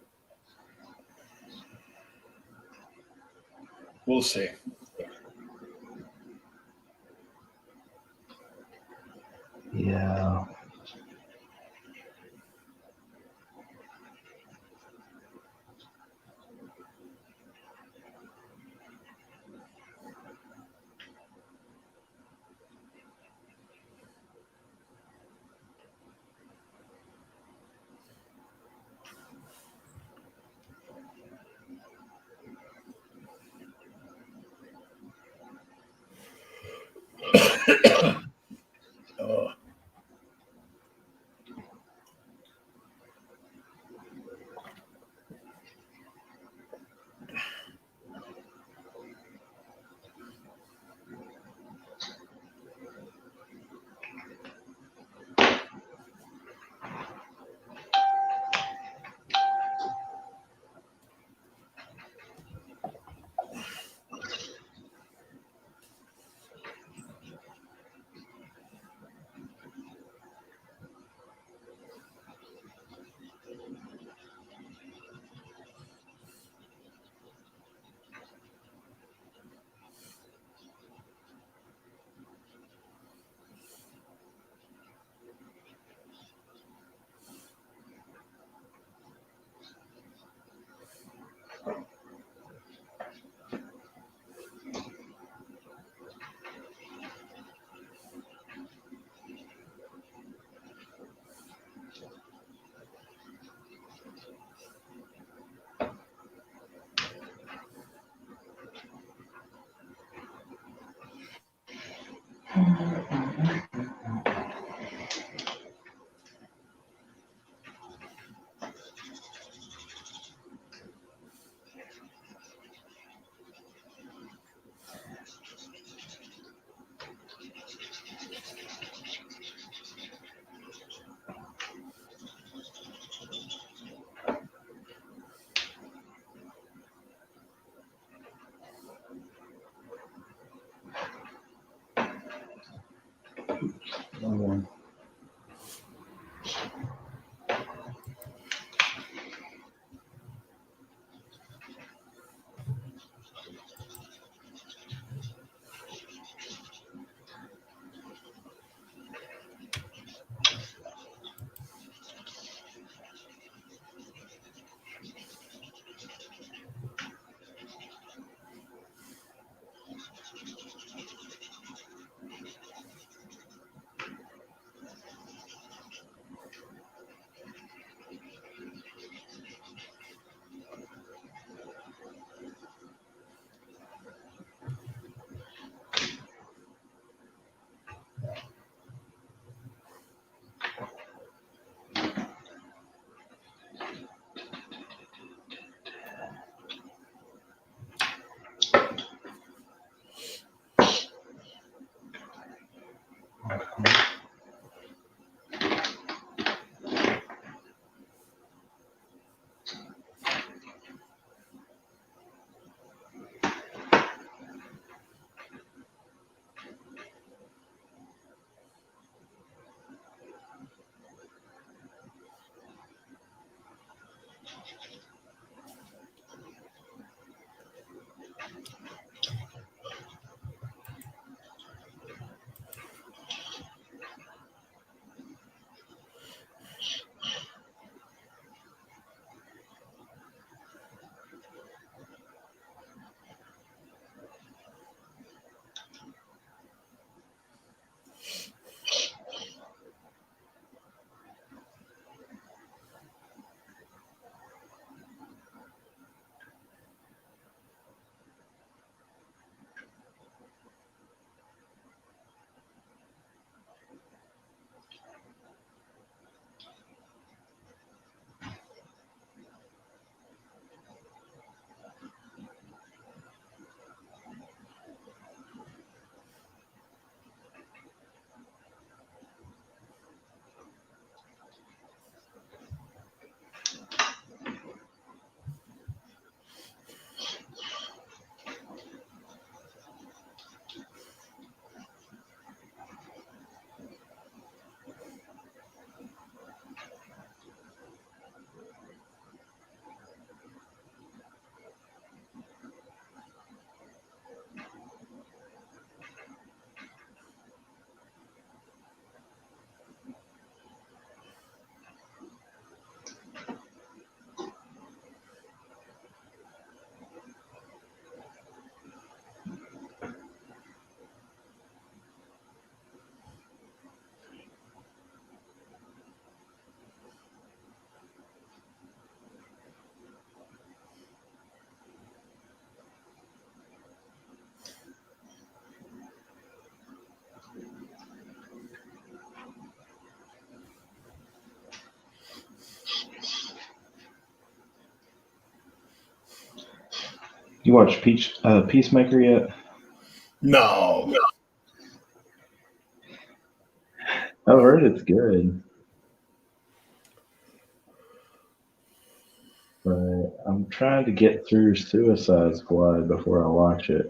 we'll see. Yeah. uh, You watched Peacemaker yet? No. I heard it's good. But I'm trying to get through Suicide Squad before I watch it.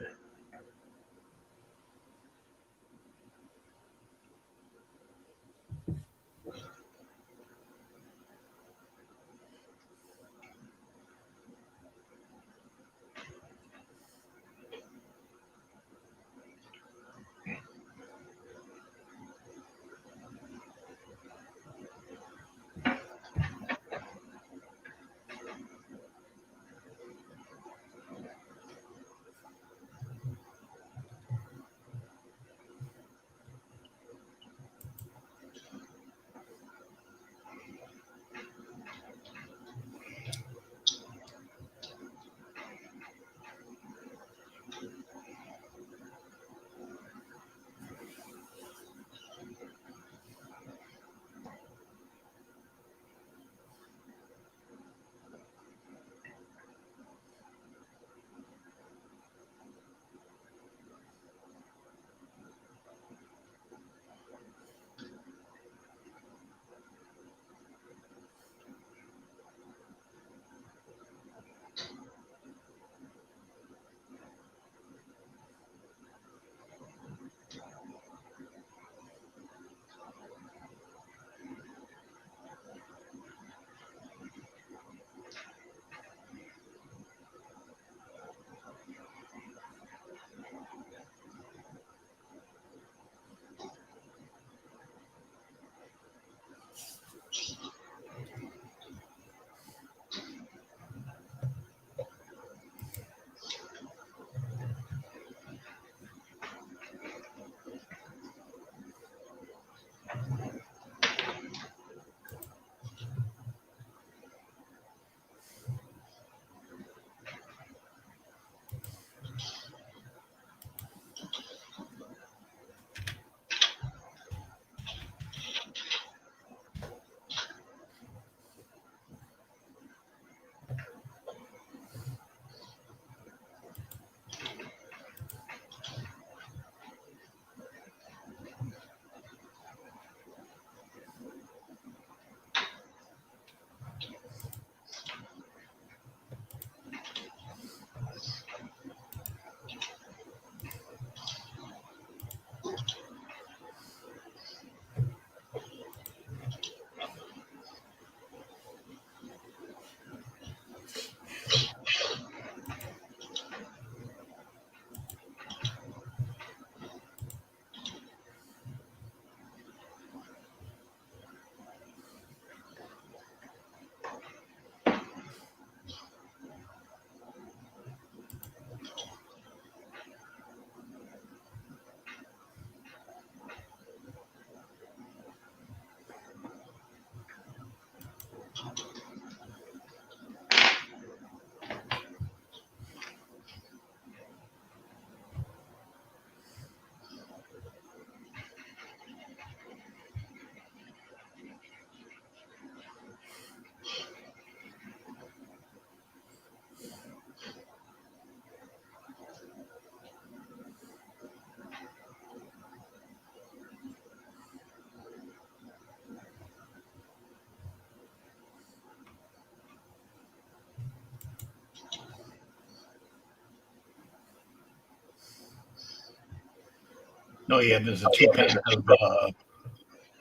No, yeah, there's a 2-pack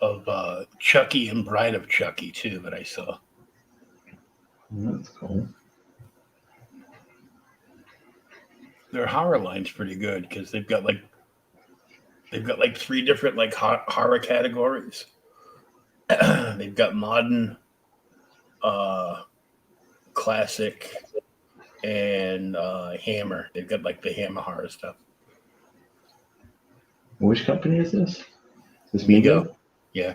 of Chucky and Bride of Chucky too that I saw. That's cool. Their horror line's pretty good because they've got like 3 different like horror categories. They've got modern, uh, classic, and Hammer. They've got like the Hammer horror stuff. Which company is this? Is this Mego. Mego? Yeah.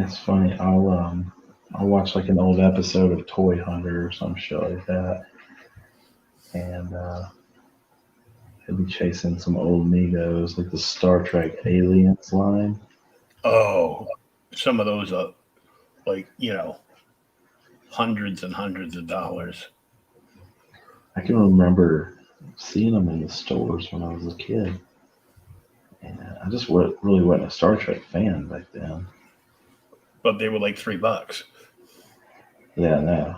It's funny. I'll watch like an old episode of Toy Hunter or some shit like that, and he'll be chasing some old Migos, like the Star Trek Aliens line. Oh, some of those are like, hundreds and hundreds of dollars. I can remember seeing them in the stores when I was a kid, and I just really wasn't a Star Trek fan back then. But they were like $3. Yeah, no.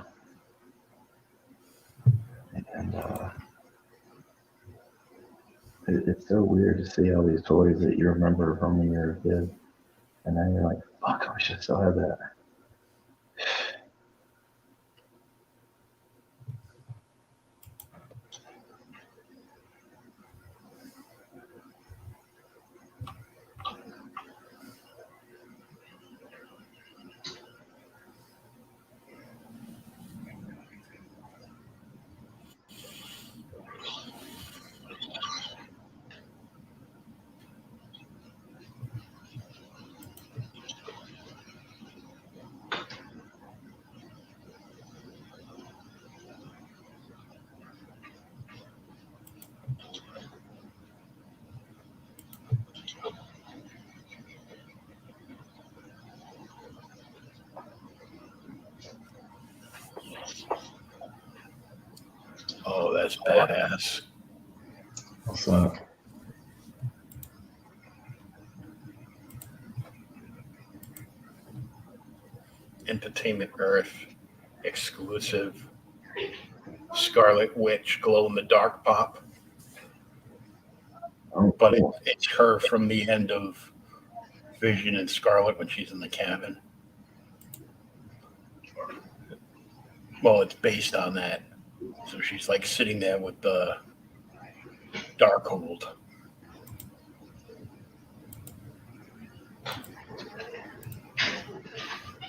And it's so weird to see all these toys that you remember from when you were a kid, and now you're like, fuck, I wish I still had that. Oh, that's badass. What's up? Entertainment Earth exclusive Scarlet Witch glow in the dark pop. Oh, But cool. it's her from the end of Vision and Scarlet when she's in the cabin. Well, it's based on that. So she's like sitting there with the Darkhold.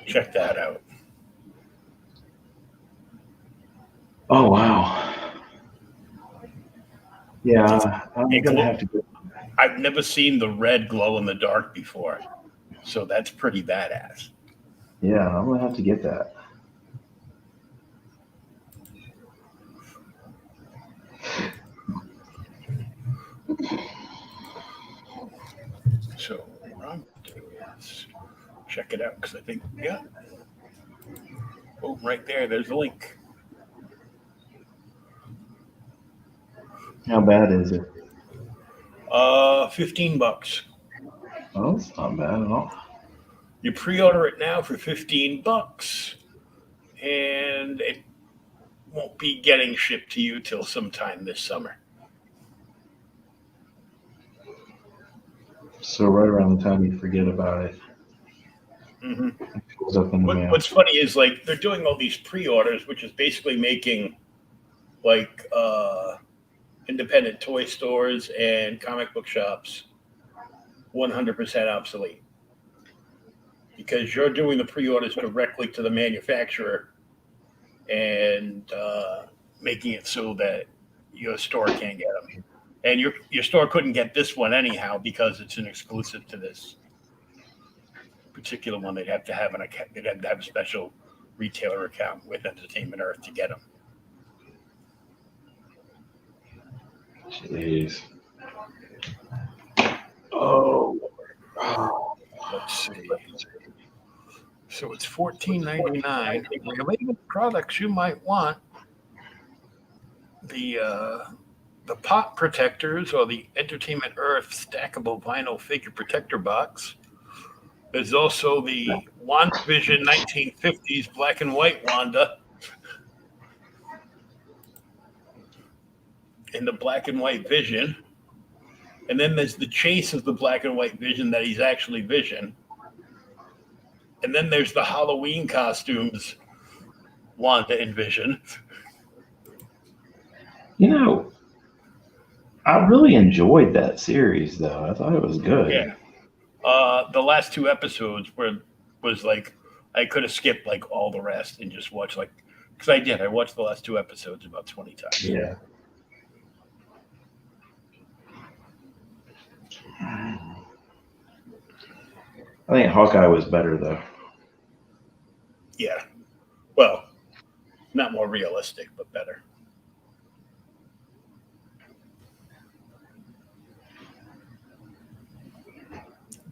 Check that out. Oh, wow. Yeah, I'm gonna have to go. I've never seen the red glow in the dark before. So that's pretty badass. Yeah, I'm gonna have to get that. So what I'm gonna do is check it out because I think, yeah. Oh, right there. There's the link. How bad is it? $15. Oh, it's not bad at all. You pre-order it now for $15, and it won't be getting shipped to you till sometime this summer. So right around the time you forget about it, Mm-hmm. it goes up in the mail. What's funny is like they're doing all these pre-orders, which is basically making like independent toy stores and comic book shops 100% obsolete because you're doing the pre-orders directly to the manufacturer and making it so that your store can't get them. And your store couldn't get this one anyhow because it's an exclusive to this particular one. They'd have to have they'd have to have a special retailer account with Entertainment Earth to get them. Jeez. Oh. Let's see. So it's $14.99. Related products you might want: the pop protectors or the Entertainment Earth stackable vinyl figure protector box. There's also the WandaVision 1950s black and white Wanda and the black and white Vision. And then there's the chase of the black and white Vision that he's actually Vision. And then there's the Halloween costumes, Wanda and Vision. You know, I really enjoyed that series, though. I thought it was good. Yeah. The last two episodes was like I could have skipped like all the rest and just watched because I did. I watched the last two episodes about 20 times. Yeah. I think Hawkeye was better, though. Yeah. Well, not more realistic, but better.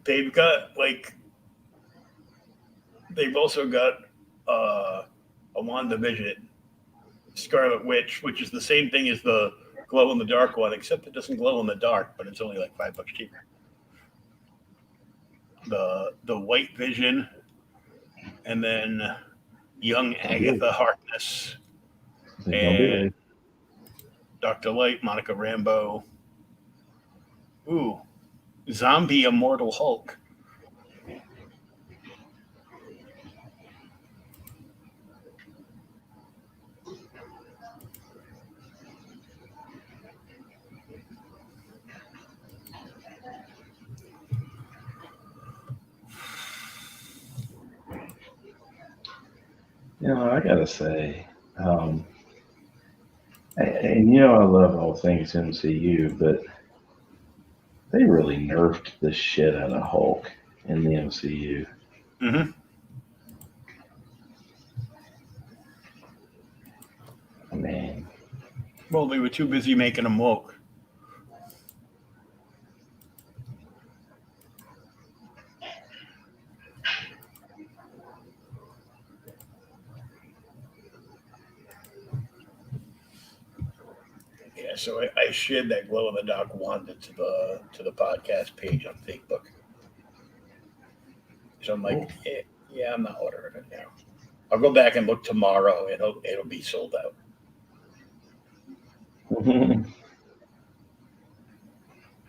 They've got they've also got a WandaVision, Scarlet Witch, which is the same thing as the glow in the dark one, except it doesn't glow in the dark, but it's only like $5 cheaper. The White Vision, and then young Agatha Harkness, and Dr. Light, Monica Rambeau. Ooh, Zombie Immortal Hulk. I gotta say, and I love all things MCU, but they really nerfed the shit out of Hulk in the MCU. Mm-hmm. Man. Well, they were too busy making him woke. Yeah, so I shared that glow in the dark Wanda to the podcast page on Facebook. So I'm like, yeah, I'm not ordering it now. I'll go back and look tomorrow. It'll be sold out.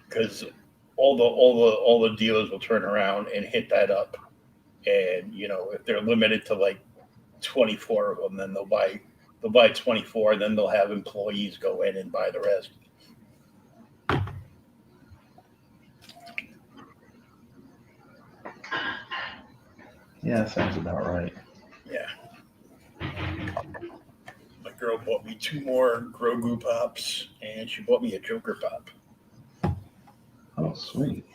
Because all the dealers will turn around and hit that up, and if they're limited to like 24 of them, then they'll buy 24. Then they'll have employees go in and buy the rest. Yeah, that sounds about right. Yeah. My girl bought me 2 more Grogu pops, and she bought me a Joker pop. Oh, sweet.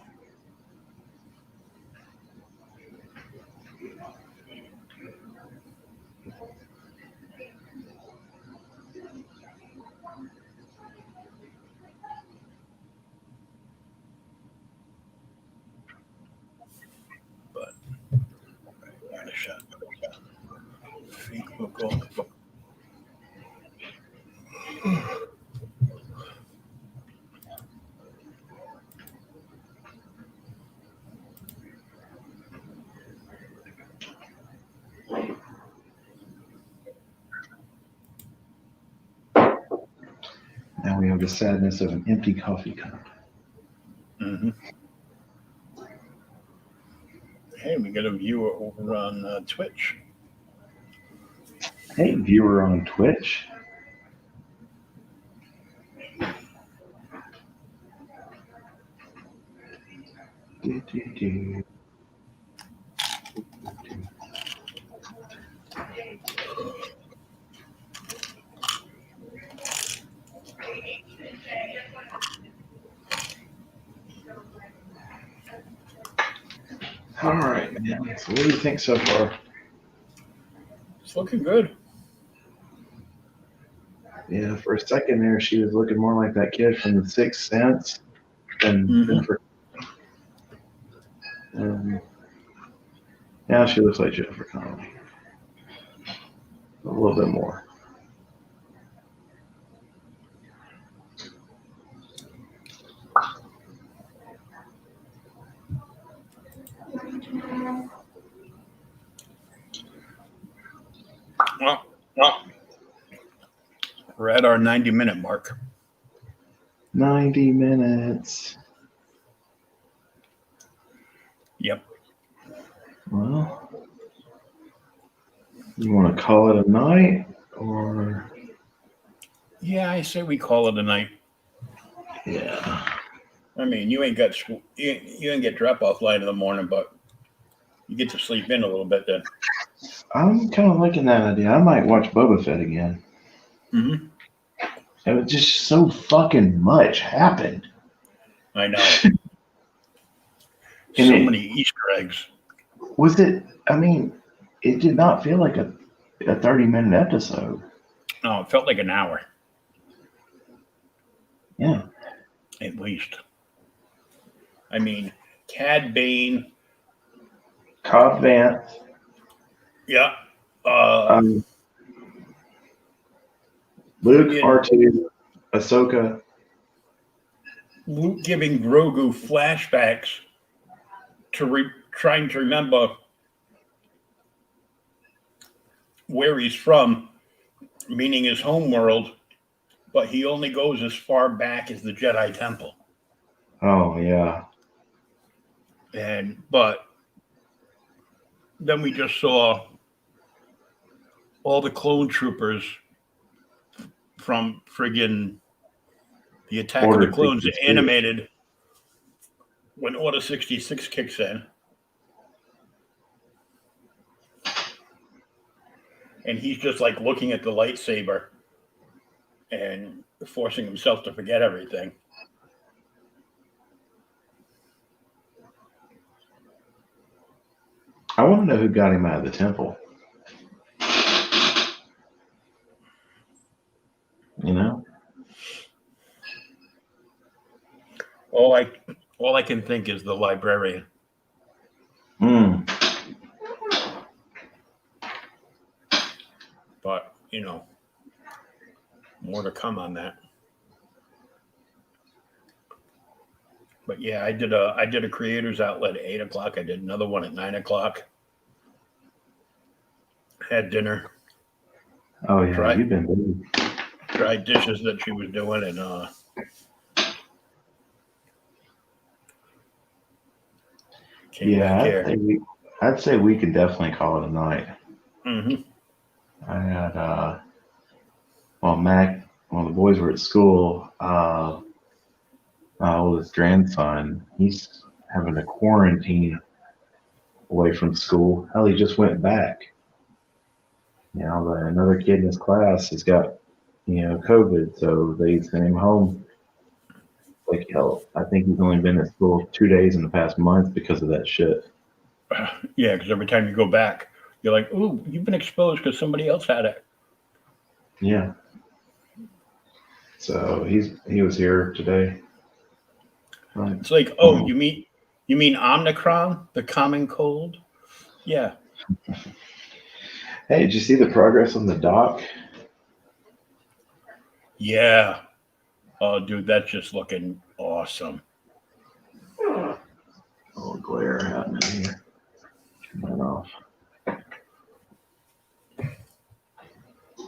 But I a shot. Fake book on. Now we have the sadness of an empty coffee cup. Mm-hmm. Hey, we got a viewer over on Twitch. Hey, viewer on Twitch. All right, man. So what do you think so far? It's looking good. Yeah, for a second there, she was looking more like that kid from The Sixth Sense than Jennifer. Now she looks like Jennifer Connelly. A little bit more. Well, we're at our 90-minute mark. 90 minutes. Yep. Well, you want to call it a night, or? Yeah, I say we call it a night. Yeah. I mean, you ain't get drop-off line in the morning, but you get to sleep in a little bit then. I'm kind of liking that idea. I might watch Boba Fett again. Mm-hmm. It was just so fucking much happened. I know. So many Easter eggs. Was it? I mean, it did not feel like a 30-minute episode. No, it felt like an hour. Yeah. At least. I mean, Cad Bane. Cobb Vanth. Yeah. Luke, R2, Ahsoka. Luke giving Grogu flashbacks to trying to remember where he's from, meaning his home world, but he only goes as far back as the Jedi Temple. Oh, yeah. But then we just saw all the clone troopers from friggin' the Attack Order of the Clones 66. animated when Order 66 kicks in. And he's just like looking at the lightsaber and forcing himself to forget everything. I want to know who got him out of the temple. You know? All I can think is the librarian. But, more to come on that. But yeah, I did a creators outlet at 8:00. I did another one at 9:00. Had dinner. Oh yeah, you've been busy. Tried dishes that she was doing, and came back here. I'd say we could definitely call it a night. Mm-hmm. I had Mac, while the boys were at school, my oldest grandson, he's having a quarantine away from school. Hell, he just went back. Another kid in his class has got, COVID, so they sent him home. Like, hell, I think he's only been at school 2 days in the past month because of that shit. Yeah, because every time you go back, you're like, ooh, you've been exposed because somebody else had it. Yeah. So he was here today. It's like, oh, you mean Omicron, the common cold? Yeah. Hey, did you see the progress on the dock? Yeah. Oh, dude, that's just looking awesome. Oh, glare happening here. Turn that off.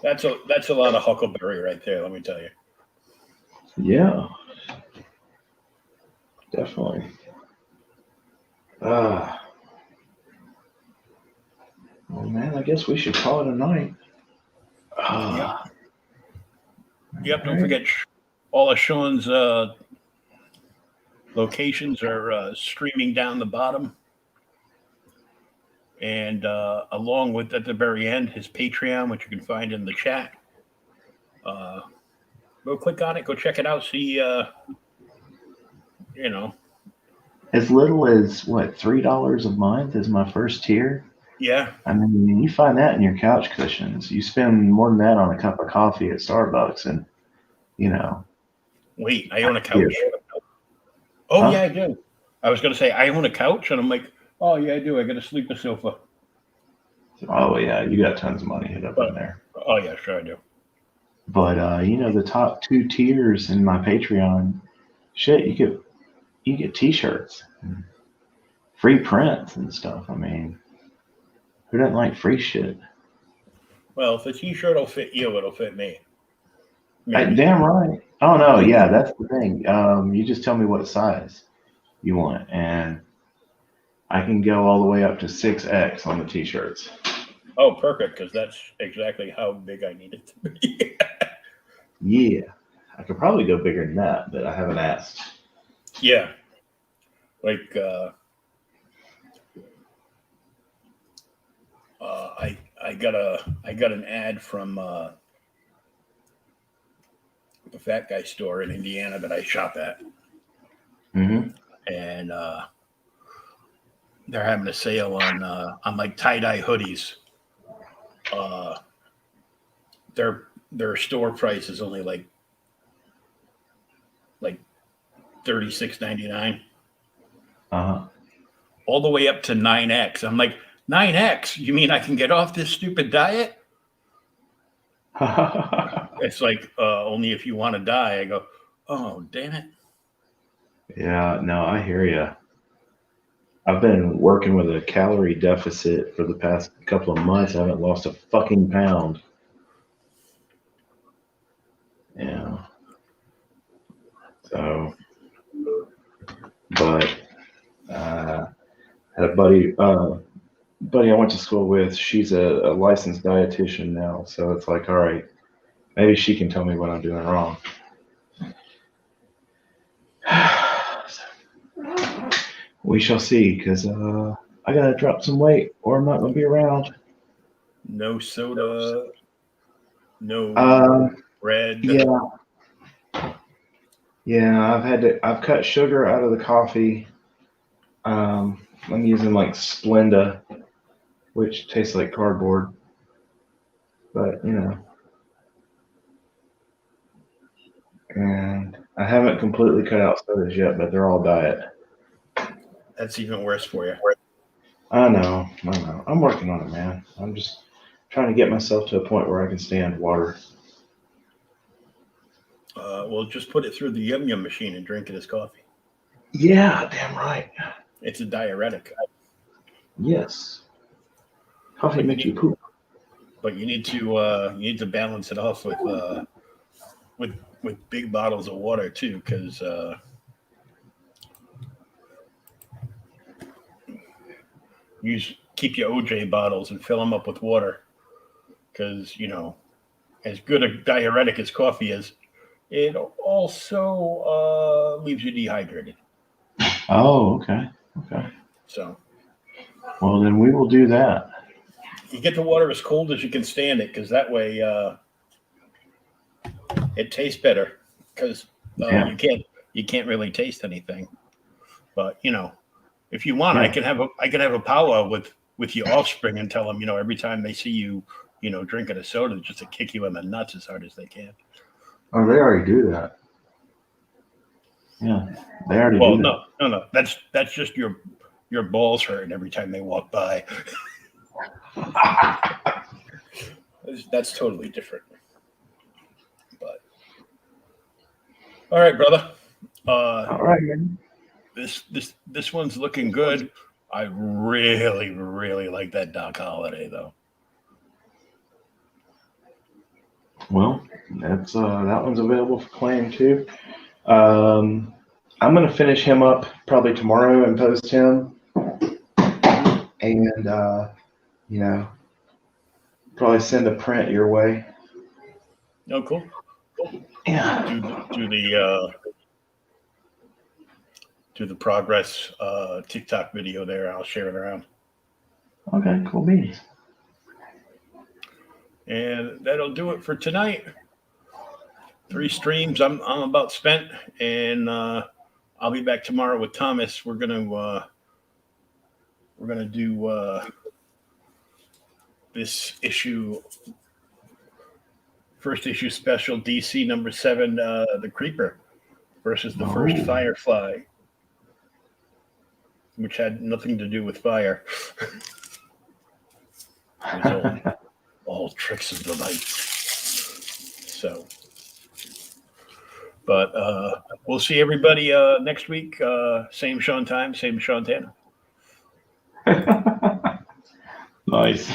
That's a lot of huckleberry right there, let me tell you. Yeah. Definitely. Well, man, I guess we should call it a night. Yep, don't forget all of Sean's locations are streaming down the bottom. And along with, at the very end, his Patreon, which you can find in the chat. Go click on it. Go check it out. See, As little as, $3 a month is my first tier? Yeah. I mean, you find that in your couch cushions. You spend more than that on a cup of coffee at Starbucks and, Wait, I own a couch? Yeah. Oh, yeah, I do. I was going to say, I own a couch, and I'm like, oh, yeah, I do. I got a sleeper sofa. Oh, yeah, you got tons of money hid up in there. Oh, yeah, sure I do. But, the top 2 tiers in my Patreon, shit, you get T-shirts, and free prints and stuff. I mean, who doesn't like free shit? Well, if a T-shirt will fit you, it'll fit me. Damn right. Oh, no, yeah, that's the thing. You just tell me what size you want, and I can go all the way up to 6X on the T-shirts. Oh, perfect, because that's exactly how big I need it to be. Yeah. I could probably go bigger than that, but I haven't asked. Yeah. Like, I got an ad from the Fat Guy store in Indiana that I shop at. Mm-hmm. And they're having a sale on like tie-dye hoodies. their store price is only like $36.99, all the way up to 9X. I'm like, 9X? You mean I can get off this stupid diet? It's like, only if you want to die. I go, oh, damn it. Yeah, no, I hear you. I've been working with a calorie deficit for the past couple of months. I haven't lost a fucking pound. Yeah. So, but had a buddy I went to school with. She's a licensed dietitian now, so it's like, all right, maybe she can tell me what I'm doing wrong. We shall see, because I gotta drop some weight, or I'm not gonna be around. No soda, no bread. Yeah. I've cut sugar out of the coffee. I'm using like Splenda, which tastes like cardboard, but and I haven't completely cut out sodas yet, but they're all diet. That's even worse for you. I know. I'm working on it, man. I'm just trying to get myself to a point where I can stand water. Well, just put it through the Yum Yum machine and drink it as coffee. Yeah, damn right. It's a diuretic. Yes. Coffee makes you poop. But you need to balance it off with big bottles of water too, because keep your OJ bottles and fill them up with water, because as good a diuretic as coffee is, it also leaves you dehydrated. Oh, okay. So, well, then we will do that. You get the water as cold as you can stand it, because that way it tastes better. Because you can't really taste anything. But if you want, I can have a powwow with your offspring and tell them, every time they see you, drinking a soda, just to kick you in the nuts as hard as they can. Oh, they already do that. Yeah, they already do that. No. That's just your balls hurting every time they walk by. That's totally different. But all right, brother. All right, man. This one's looking good. I really, really like that Doc Holliday, though. Well, that's that one's available for claim too. I'm gonna finish him up probably tomorrow and post him, and probably send a print your way. Oh, cool. Yeah. Do the progress TikTok video there. I'll share it around. Okay, cool beans. And that'll do it for tonight. 3 streams. I'm about spent, and I'll be back tomorrow with Thomas. We're gonna do this issue, first issue special, DC number 7, the Creeper versus the first Firefly, which had nothing to do with fire. It was all tricks of the light. So, but we'll see everybody next week. Same Sean time, same Sean Tanner. Nice.